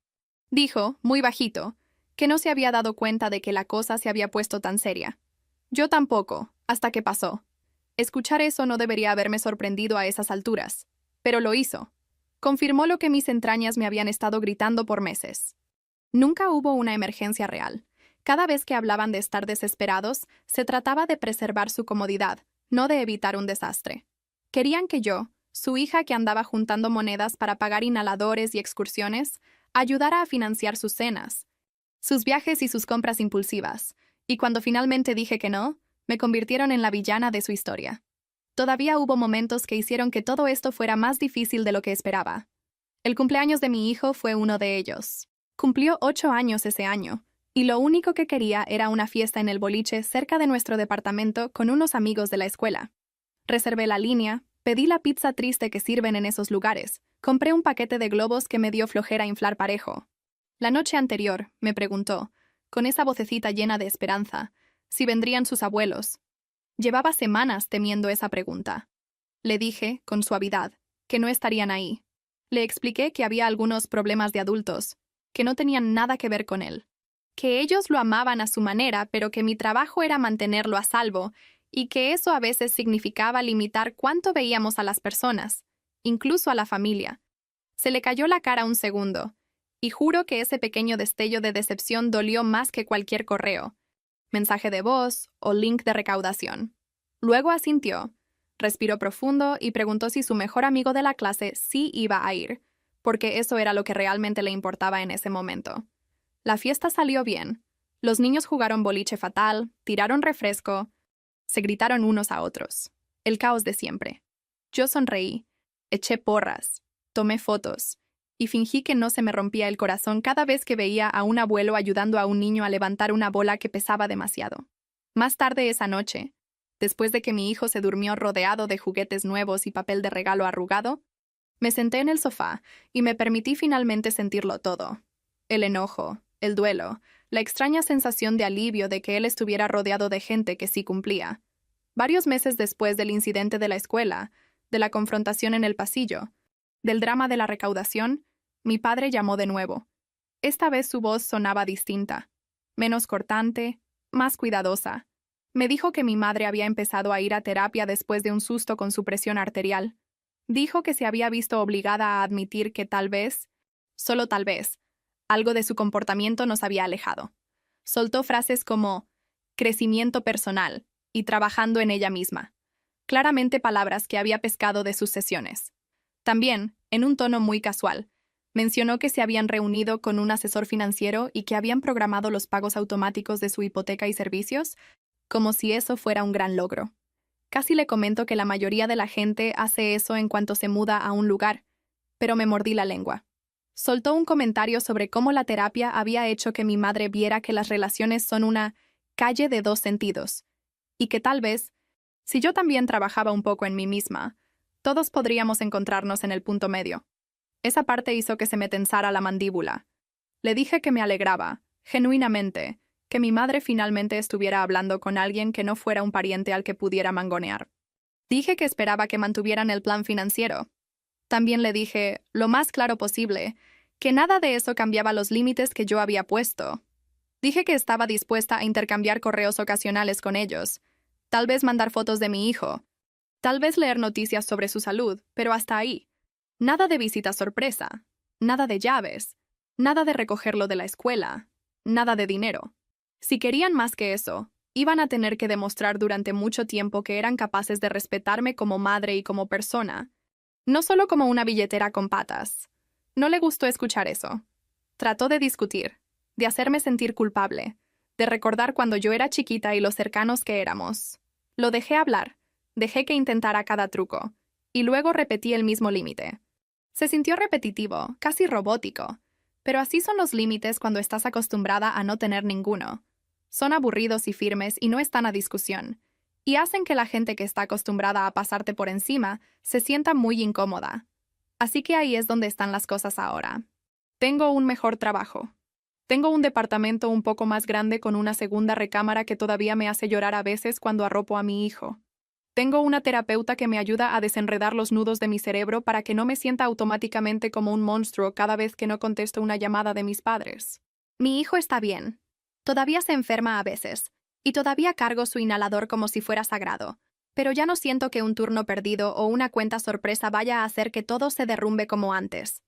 Dijo, muy bajito, que no se había dado cuenta de que la cosa se había puesto tan seria. Yo tampoco, hasta que pasó. Escuchar eso no debería haberme sorprendido a esas alturas, pero lo hizo. Confirmó lo que mis entrañas me habían estado gritando por meses. Nunca hubo una emergencia real. Cada vez que hablaban de estar desesperados, se trataba de preservar su comodidad, no de evitar un desastre. Querían que yo, su hija que andaba juntando monedas para pagar inhaladores y excursiones, ayudara a financiar sus cenas, sus viajes y sus compras impulsivas, y cuando finalmente dije que no, me convirtieron en la villana de su historia. Todavía hubo momentos que hicieron que todo esto fuera más difícil de lo que esperaba. El cumpleaños de mi hijo fue uno de ellos. Cumplió 8 años ese año, y lo único que quería era una fiesta en el boliche cerca de nuestro departamento con unos amigos de la escuela. Reservé la línea, pedí la pizza triste que sirven en esos lugares, compré un paquete de globos que me dio flojera inflar parejo. La noche anterior, me preguntó, con esa vocecita llena de esperanza, si vendrían sus abuelos. Llevaba semanas temiendo esa pregunta. Le dije, con suavidad, que no estarían ahí. Le expliqué que había algunos problemas de adultos, que no tenían nada que ver con él. Que ellos lo amaban a su manera, pero que mi trabajo era mantenerlo a salvo, y que eso a veces significaba limitar cuánto veíamos a las personas, incluso a la familia. Se le cayó la cara un segundo, y juro que ese pequeño destello de decepción dolió más que cualquier correo, mensaje de voz o link de recaudación. Luego asintió, respiró profundo y preguntó si su mejor amigo de la clase sí iba a ir, porque eso era lo que realmente le importaba en ese momento. La fiesta salió bien. Los niños jugaron boliche fatal, tiraron refresco, se gritaron unos a otros. El caos de siempre. Yo sonreí, eché porras, tomé fotos, y fingí que no se me rompía el corazón cada vez que veía a un abuelo ayudando a un niño a levantar una bola que pesaba demasiado. Más tarde esa noche, después de que mi hijo se durmió rodeado de juguetes nuevos y papel de regalo arrugado, me senté en el sofá y me permití finalmente sentirlo todo. El enojo, el duelo, la extraña sensación de alivio de que él estuviera rodeado de gente que sí cumplía. Varios meses después del incidente de la escuela, de la confrontación en el pasillo, del drama de la recaudación, mi padre llamó de nuevo. Esta vez su voz sonaba distinta, menos cortante, más cuidadosa. Me dijo que mi madre había empezado a ir a terapia después de un susto con su presión arterial. Dijo que se había visto obligada a admitir que tal vez, solo tal vez, algo de su comportamiento nos había alejado. Soltó frases como crecimiento personal y trabajando en ella misma. Claramente palabras que había pescado de sus sesiones. También, en un tono muy casual, mencionó que se habían reunido con un asesor financiero y que habían programado los pagos automáticos de su hipoteca y servicios, como si eso fuera un gran logro. Casi le comento que la mayoría de la gente hace eso en cuanto se muda a un lugar, pero me mordí la lengua. Soltó un comentario sobre cómo la terapia había hecho que mi madre viera que las relaciones son una calle de dos sentidos, y que tal vez, si yo también trabajaba un poco en mí misma, todos podríamos encontrarnos en el punto medio. Esa parte hizo que se me tensara la mandíbula. Le dije que me alegraba, genuinamente, que mi madre finalmente estuviera hablando con alguien que no fuera un pariente al que pudiera mangonear. Dije que esperaba que mantuvieran el plan financiero. También le dije, lo más claro posible, que nada de eso cambiaba los límites que yo había puesto. Dije que estaba dispuesta a intercambiar correos ocasionales con ellos, tal vez mandar fotos de mi hijo, tal vez leer noticias sobre su salud, pero hasta ahí. Nada de visita sorpresa, nada de llaves, nada de recogerlo de la escuela, nada de dinero. Si querían más que eso, iban a tener que demostrar durante mucho tiempo que eran capaces de respetarme como madre y como persona, no solo como una billetera con patas. No le gustó escuchar eso. Trató de discutir, de hacerme sentir culpable, de recordar cuando yo era chiquita y lo cercanos que éramos. Lo dejé hablar, dejé que intentara cada truco, y luego repetí el mismo límite. Se sintió repetitivo, casi robótico, pero así son los límites cuando estás acostumbrada a no tener ninguno. Son aburridos y firmes y no están a discusión, y hacen que la gente que está acostumbrada a pasarte por encima se sienta muy incómoda. Así que ahí es donde están las cosas ahora. Tengo un mejor trabajo. Tengo un departamento un poco más grande con una segunda recámara que todavía me hace llorar a veces cuando arropo a mi hijo. Tengo una terapeuta que me ayuda a desenredar los nudos de mi cerebro para que no me sienta automáticamente como un monstruo cada vez que no contesto una llamada de mis padres. Mi hijo está bien. Todavía se enferma a veces, y todavía cargo su inhalador como si fuera sagrado, pero ya no siento que un turno perdido o una cuenta sorpresa vaya a hacer que todo se derrumbe como antes.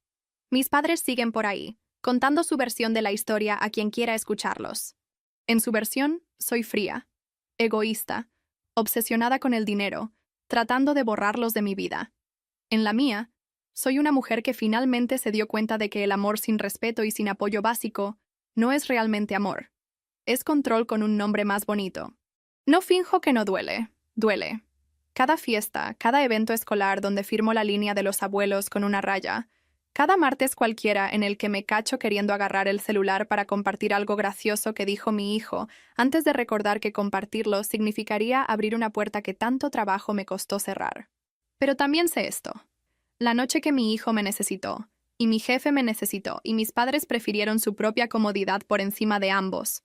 Mis padres siguen por ahí, contando su versión de la historia a quien quiera escucharlos. En su versión, soy fría, egoísta, obsesionada con el dinero, tratando de borrarlos de mi vida. En la mía, soy una mujer que finalmente se dio cuenta de que el amor sin respeto y sin apoyo básico no es realmente amor. Es control con un nombre más bonito. No finjo que no duele, duele. Cada fiesta, cada evento escolar donde firmo la línea de los abuelos con una raya, cada martes cualquiera en el que me cacho queriendo agarrar el celular para compartir algo gracioso que dijo mi hijo, antes de recordar que compartirlo significaría abrir una puerta que tanto trabajo me costó cerrar. Pero también sé esto. La noche que mi hijo me necesitó, y mi jefe me necesitó, y mis padres prefirieron su propia comodidad por encima de ambos,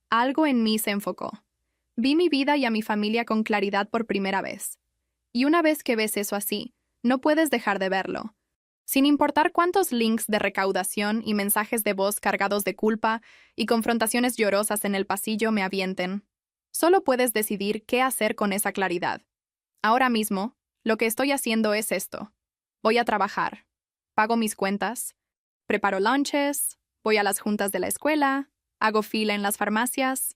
algo en mí se enfocó. Vi mi vida y a mi familia con claridad por primera vez. Y una vez que ves eso así, no puedes dejar de verlo. Sin importar cuántos links de recaudación y mensajes de voz cargados de culpa y confrontaciones llorosas en el pasillo me avienten, solo puedes decidir qué hacer con esa claridad. Ahora mismo, lo que estoy haciendo es esto. Voy a trabajar, pago mis cuentas, preparo lunches, voy a las juntas de la escuela, hago fila en las farmacias,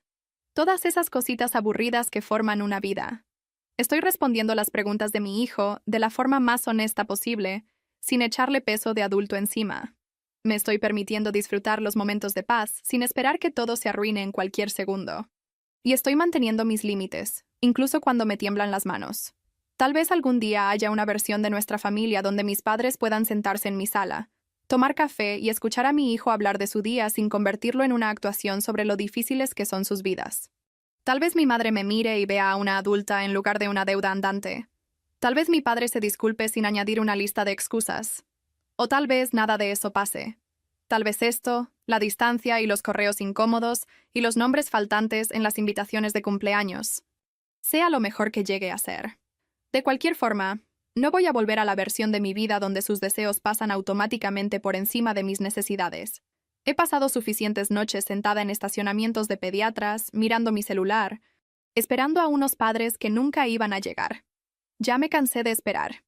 todas esas cositas aburridas que forman una vida. Estoy respondiendo las preguntas de mi hijo de la forma más honesta posible, sin echarle peso de adulto encima. Me estoy permitiendo disfrutar los momentos de paz sin esperar que todo se arruine en cualquier segundo. Y estoy manteniendo mis límites, incluso cuando me tiemblan las manos. Tal vez algún día haya una versión de nuestra familia donde mis padres puedan sentarse en mi sala, tomar café y escuchar a mi hijo hablar de su día sin convertirlo en una actuación sobre lo difíciles que son sus vidas. Tal vez mi madre me mire y vea a una adulta en lugar de una deuda andante. Tal vez mi padre se disculpe sin añadir una lista de excusas. O tal vez nada de eso pase. Tal vez esto, la distancia y los correos incómodos y los nombres faltantes en las invitaciones de cumpleaños, sea lo mejor que llegue a ser. De cualquier forma, no voy a volver a la versión de mi vida donde sus deseos pasan automáticamente por encima de mis necesidades. He pasado suficientes noches sentada en estacionamientos de pediatras, mirando mi celular, esperando a unos padres que nunca iban a llegar. Ya me cansé de esperar.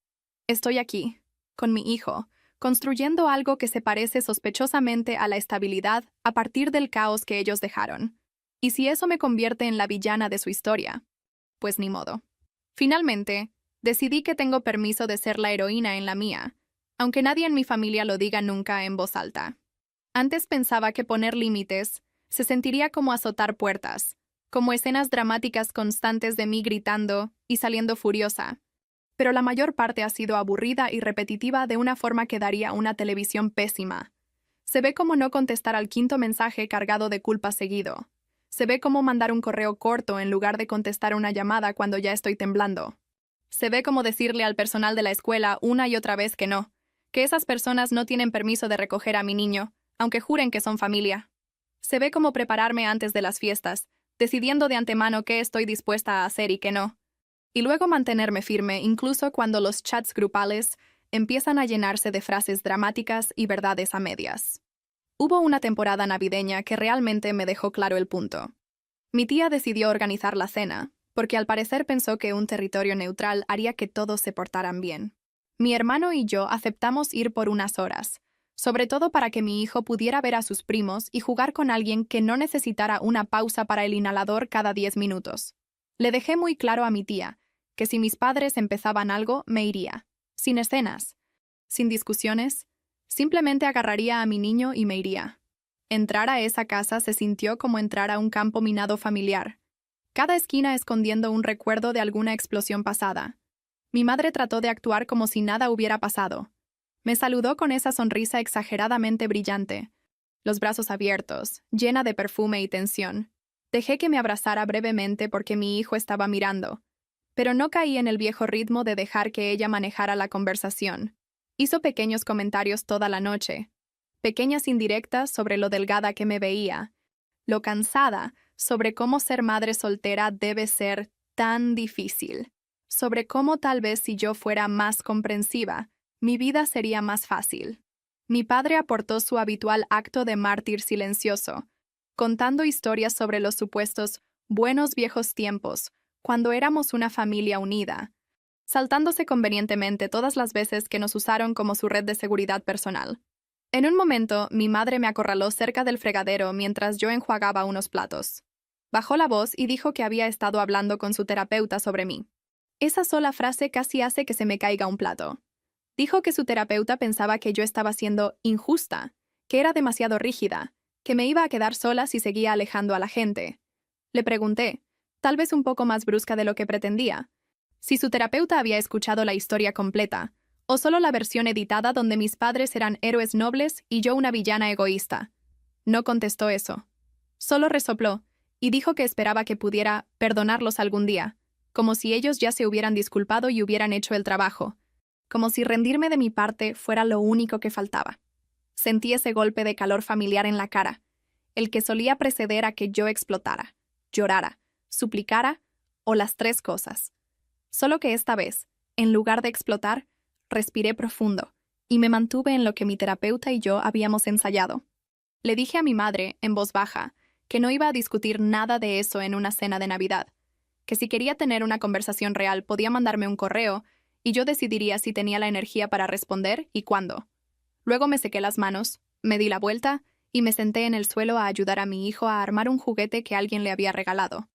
Estoy aquí, con mi hijo, construyendo algo que se parece sospechosamente a la estabilidad a partir del caos que ellos dejaron. Y si eso me convierte en la villana de su historia, pues ni modo. Finalmente, decidí que tengo permiso de ser la heroína en la mía, aunque nadie en mi familia lo diga nunca en voz alta. Antes pensaba que poner límites se sentiría como azotar puertas, como escenas dramáticas constantes de mí gritando y saliendo furiosa. Pero la mayor parte ha sido aburrida y repetitiva de una forma que daría una televisión pésima. Se ve como no contestar al quinto mensaje cargado de culpa seguido. Se ve como mandar un correo corto en lugar de contestar una llamada cuando ya estoy temblando. Se ve como decirle al personal de la escuela una y otra vez que no, que esas personas no tienen permiso de recoger a mi niño, aunque juren que son familia. Se ve como prepararme antes de las fiestas, decidiendo de antemano qué estoy dispuesta a hacer y qué no. Y luego mantenerme firme incluso cuando los chats grupales empiezan a llenarse de frases dramáticas y verdades a medias. Hubo una temporada navideña que realmente me dejó claro el punto. Mi tía decidió organizar la cena, porque al parecer pensó que un territorio neutral haría que todos se portaran bien. Mi hermano y yo aceptamos ir por unas horas, sobre todo para que mi hijo pudiera ver a sus primos y jugar con alguien que no necesitara una pausa para el inhalador cada 10 minutos. Le dejé muy claro a mi tía que si mis padres empezaban algo, me iría, sin escenas, sin discusiones, simplemente agarraría a mi niño y me iría. Entrar a esa casa se sintió como entrar a un campo minado familiar, cada esquina escondiendo un recuerdo de alguna explosión pasada. Mi madre trató de actuar como si nada hubiera pasado. Me saludó con esa sonrisa exageradamente brillante, los brazos abiertos, llena de perfume y tensión. Dejé que me abrazara brevemente porque mi hijo estaba mirando, pero no caí en el viejo ritmo de dejar que ella manejara la conversación. Hizo pequeños comentarios toda la noche, pequeñas indirectas sobre lo delgada que me veía, lo cansada sobre cómo ser madre soltera debe ser tan difícil. sobre cómo tal vez si yo fuera más comprensiva, mi vida sería más fácil. Mi padre aportó su habitual acto de mártir silencioso, contando historias sobre los supuestos buenos viejos tiempos, cuando éramos una familia unida, saltándose convenientemente todas las veces que nos usaron como su red de seguridad personal. En un momento, mi madre me acorraló cerca del fregadero mientras yo enjuagaba unos platos. Bajó la voz y dijo que había estado hablando con su terapeuta sobre mí. Esa sola frase casi hace que se me caiga un plato. Dijo que su terapeuta pensaba que yo estaba siendo injusta, que era demasiado rígida, que me iba a quedar sola si seguía alejando a la gente. Le pregunté, tal vez un poco más brusca de lo que pretendía, si su terapeuta había escuchado la historia completa, o solo la versión editada donde mis padres eran héroes nobles y yo una villana egoísta. No contestó eso. Solo resopló, y dijo que esperaba que pudiera perdonarlos algún día, como si ellos ya se hubieran disculpado y hubieran hecho el trabajo, como si rendirme de mi parte fuera lo único que faltaba. Sentí ese golpe de calor familiar en la cara, el que solía preceder a que yo explotara, llorara, suplicara o las tres cosas. Solo que esta vez, en lugar de explotar, respiré profundo y me mantuve en lo que mi terapeuta y yo habíamos ensayado. Le dije a mi madre, en voz baja, que no iba a discutir nada de eso en una cena de Navidad, que si quería tener una conversación real podía mandarme un correo y yo decidiría si tenía la energía para responder y cuándo. Luego me sequé las manos, me di la vuelta y me senté en el suelo a ayudar a mi hijo a armar un juguete que alguien le había regalado.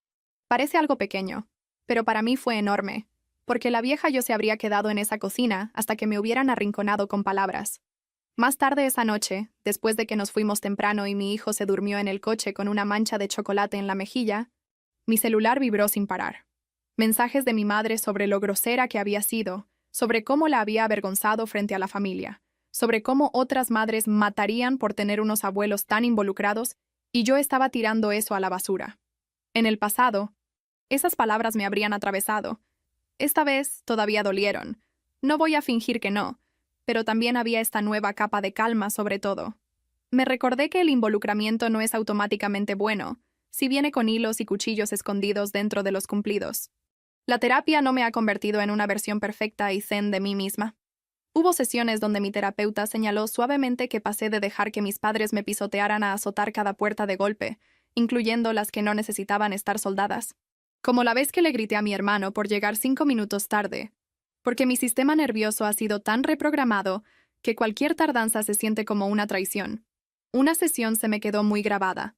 Parece algo pequeño, pero para mí fue enorme, porque la vieja yo se habría quedado en esa cocina hasta que me hubieran arrinconado con palabras. Más tarde esa noche, después de que nos fuimos temprano y mi hijo se durmió en el coche con una mancha de chocolate en la mejilla, mi celular vibró sin parar. Mensajes de mi madre sobre lo grosera que había sido, sobre cómo la había avergonzado frente a la familia, sobre cómo otras madres matarían por tener unos abuelos tan involucrados, y yo estaba tirando eso a la basura. En el pasado, esas palabras me habrían atravesado. Esta vez todavía dolieron. No voy a fingir que no, pero también había esta nueva capa de calma sobre todo. Me recordé que el involucramiento no es automáticamente bueno, si viene con hilos y cuchillos escondidos dentro de los cumplidos. La terapia no me ha convertido en una versión perfecta y zen de mí misma. Hubo sesiones donde mi terapeuta señaló suavemente que pasé de dejar que mis padres me pisotearan a azotar cada puerta de golpe, incluyendo las que no necesitaban estar soldadas. Como la vez que le grité a mi hermano por llegar 5 minutos tarde, porque mi sistema nervioso ha sido tan reprogramado que cualquier tardanza se siente como una traición. Una sesión se me quedó muy grabada.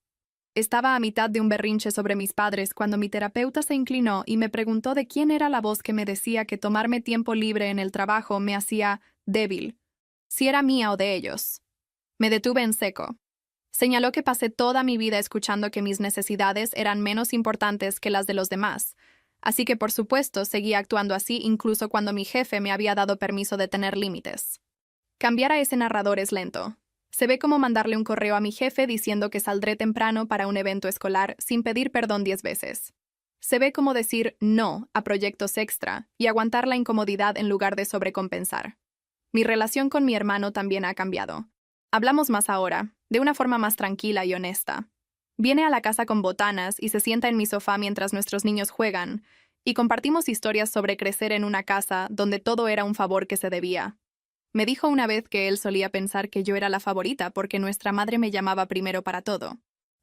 Estaba a mitad de un berrinche sobre mis padres cuando mi terapeuta se inclinó y me preguntó de quién era la voz que me decía que tomarme tiempo libre en el trabajo me hacía débil, si era mía o de ellos. Me detuve en seco. Señaló que pasé toda mi vida escuchando que mis necesidades eran menos importantes que las de los demás, así que por supuesto seguía actuando así incluso cuando mi jefe me había dado permiso de tener límites. Cambiar a ese narrador es lento. Se ve como mandarle un correo a mi jefe diciendo que saldré temprano para un evento escolar sin pedir perdón 10 veces. Se ve como decir no a proyectos extra y aguantar la incomodidad en lugar de sobrecompensar. Mi relación con mi hermano también ha cambiado. Hablamos más ahora, de una forma más tranquila y honesta. Viene a la casa con botanas y se sienta en mi sofá mientras nuestros niños juegan, y compartimos historias sobre crecer en una casa donde todo era un favor que se debía. Me dijo una vez que él solía pensar que yo era la favorita porque nuestra madre me llamaba primero para todo.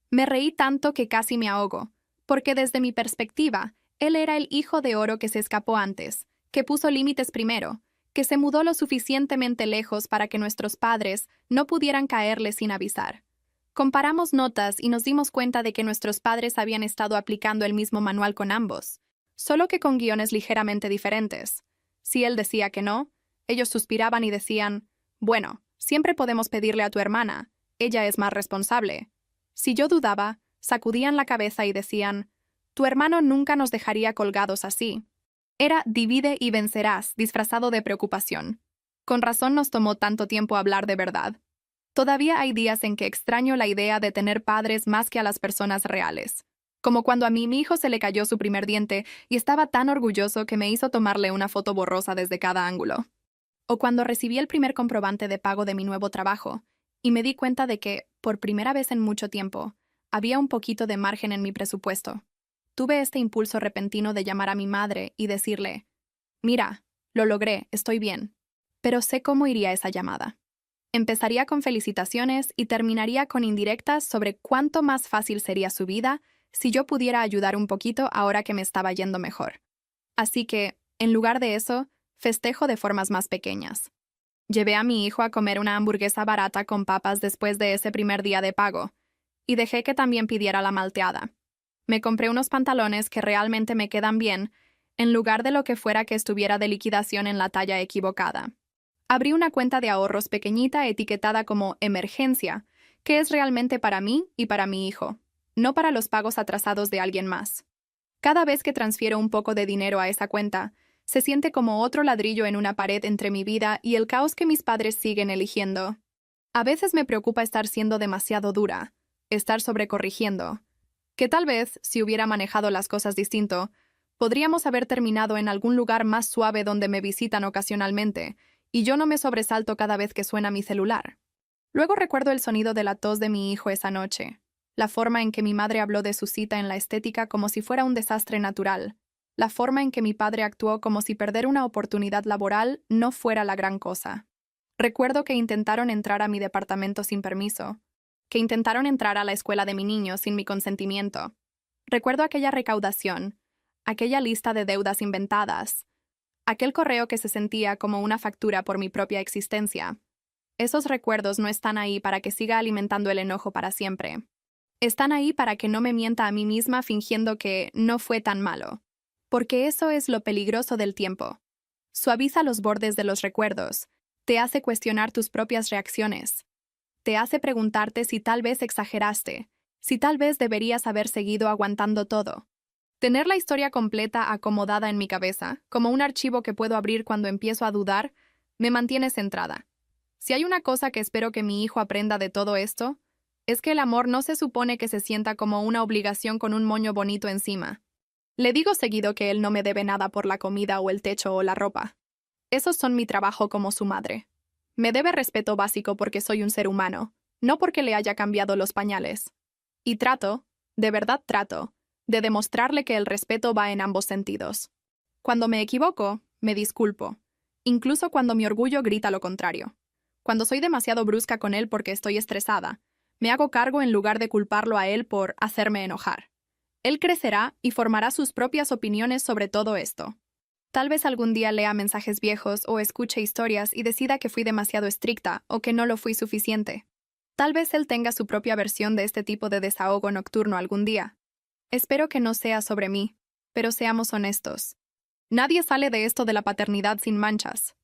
Me reí tanto que casi me ahogo, porque desde mi perspectiva, él era el hijo de oro que se escapó antes, que puso límites primero, que se mudó lo suficientemente lejos para que nuestros padres no pudieran caerle sin avisar. Comparamos notas y nos dimos cuenta de que nuestros padres habían estado aplicando el mismo manual con ambos, solo que con guiones ligeramente diferentes. Si él decía que no, ellos suspiraban y decían, bueno, siempre podemos pedirle a tu hermana, ella es más responsable. Si yo dudaba, sacudían la cabeza y decían, tu hermano nunca nos dejaría colgados así. Era divide y vencerás, disfrazado de preocupación. Con razón nos tomó tanto tiempo hablar de verdad. Todavía hay días en que extraño la idea de tener padres más que a las personas reales. Como cuando a mi hijo se le cayó su primer diente y estaba tan orgulloso que me hizo tomarle una foto borrosa desde cada ángulo. O cuando recibí el primer comprobante de pago de mi nuevo trabajo y me di cuenta de que, por primera vez en mucho tiempo, había un poquito de margen en mi presupuesto. Tuve este impulso repentino de llamar a mi madre y decirle, Mira, lo logré, estoy bien. Pero sé cómo iría esa llamada. Empezaría con felicitaciones y terminaría con indirectas sobre cuánto más fácil sería su vida si yo pudiera ayudar un poquito ahora que me estaba yendo mejor. Así que, en lugar de eso, festejo de formas más pequeñas. Llevé a mi hijo a comer una hamburguesa barata con papas después de ese primer día de pago, y dejé que también pidiera la malteada. Me compré unos pantalones que realmente me quedan bien, en lugar de lo que fuera que estuviera de liquidación en la talla equivocada. Abrí una cuenta de ahorros pequeñita etiquetada como emergencia, que es realmente para mí y para mi hijo, no para los pagos atrasados de alguien más. Cada vez que transfiero un poco de dinero a esa cuenta, se siente como otro ladrillo en una pared entre mi vida y el caos que mis padres siguen eligiendo. A veces me preocupa estar siendo demasiado dura, estar sobrecorrigiendo, que tal vez, si hubiera manejado las cosas distinto, podríamos haber terminado en algún lugar más suave donde me visitan ocasionalmente, y yo no me sobresalto cada vez que suena mi celular. Luego recuerdo el sonido de la tos de mi hijo esa noche, la forma en que mi madre habló de su cita en la estética como si fuera un desastre natural, la forma en que mi padre actuó como si perder una oportunidad laboral no fuera la gran cosa. Recuerdo que intentaron entrar a mi departamento sin permiso, que intentaron entrar a la escuela de mi niño sin mi consentimiento. Recuerdo aquella recaudación, aquella lista de deudas inventadas, aquel correo que se sentía como una factura por mi propia existencia. Esos recuerdos no están ahí para que siga alimentando el enojo para siempre. Están ahí para que no me mienta a mí misma fingiendo que no fue tan malo. Porque eso es lo peligroso del tiempo. Suaviza los bordes de los recuerdos, te hace cuestionar tus propias reacciones, te hace preguntarte si tal vez exageraste, si tal vez deberías haber seguido aguantando todo. Tener la historia completa acomodada en mi cabeza, como un archivo que puedo abrir cuando empiezo a dudar, me mantiene centrada. Si hay una cosa que espero que mi hijo aprenda de todo esto, es que el amor no se supone que se sienta como una obligación con un moño bonito encima. Le digo seguido que él no me debe nada por la comida o el techo o la ropa. Esos son mi trabajo como su madre. Me debe respeto básico porque soy un ser humano, no porque le haya cambiado los pañales. Y trato, de verdad trato, de demostrarle que el respeto va en ambos sentidos. Cuando me equivoco, me disculpo, incluso cuando mi orgullo grita lo contrario. Cuando soy demasiado brusca con él porque estoy estresada, me hago cargo en lugar de culparlo a él por hacerme enojar. Él crecerá y formará sus propias opiniones sobre todo esto. Tal vez algún día lea mensajes viejos o escuche historias y decida que fui demasiado estricta o que no lo fui suficiente. Tal vez él tenga su propia versión de este tipo de desahogo nocturno algún día. Espero que no sea sobre mí, pero seamos honestos. Nadie sale de esto de la paternidad sin manchas.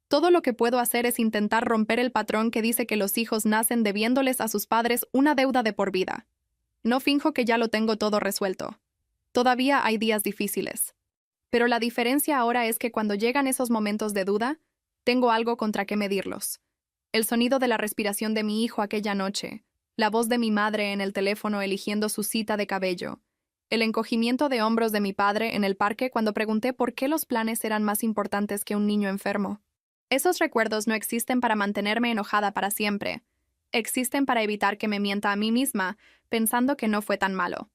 Todo lo que puedo hacer es intentar romper el patrón que dice que los hijos nacen debiéndoles a sus padres una deuda de por vida. No finjo que ya lo tengo todo resuelto. Todavía hay días difíciles. Pero la diferencia ahora es que cuando llegan esos momentos de duda, tengo algo contra qué medirlos. El sonido de la respiración de mi hijo aquella noche, la voz de mi madre en el teléfono eligiendo su cita de cabello, el encogimiento de hombros de mi padre en el parque cuando pregunté por qué los planes eran más importantes que un niño enfermo. Esos recuerdos no existen para mantenerme enojada para siempre. Existen para evitar que me mienta a mí misma, pensando que no fue tan malo.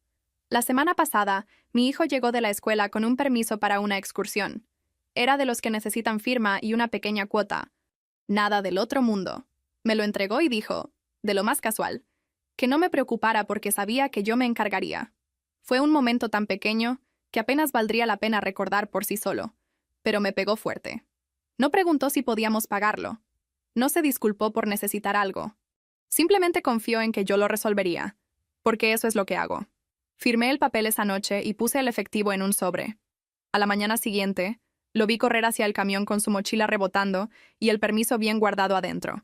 La semana pasada, mi hijo llegó de la escuela con un permiso para una excursión. Era de los que necesitan firma y una pequeña cuota. Nada del otro mundo. Me lo entregó y dijo, de lo más casual, que no me preocupara porque sabía que yo me encargaría. Fue un momento tan pequeño que apenas valdría la pena recordar por sí solo, pero me pegó fuerte. No preguntó si podíamos pagarlo. No se disculpó por necesitar algo. Simplemente confió en que yo lo resolvería, porque eso es lo que hago. Firmé el papel esa noche y puse el efectivo en un sobre. A la mañana siguiente, lo vi correr hacia el camión con su mochila rebotando y el permiso bien guardado adentro.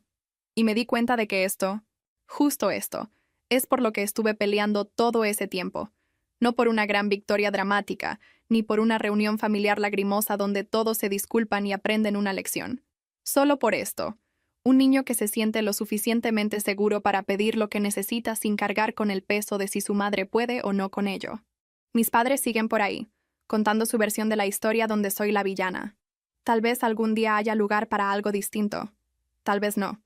Y me di cuenta de que esto, justo esto, es por lo que estuve peleando todo ese tiempo. No por una gran victoria dramática, ni por una reunión familiar lagrimosa donde todos se disculpan y aprenden una lección. Solo por esto. Un niño que se siente lo suficientemente seguro para pedir lo que necesita sin cargar con el peso de si su madre puede o no con ello. Mis padres siguen por ahí, contando su versión de la historia donde soy la villana. Tal vez algún día haya lugar para algo distinto. Tal vez no.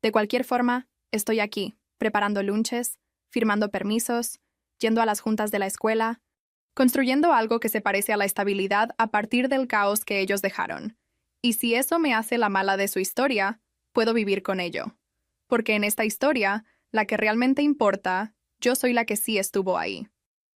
De cualquier forma, estoy aquí, preparando lunches, firmando permisos, yendo a las juntas de la escuela. construyendo algo que se parece a la estabilidad a partir del caos que ellos dejaron. Y si eso me hace la mala de su historia, puedo vivir con ello. Porque en esta historia, la que realmente importa, yo soy la que sí estuvo ahí.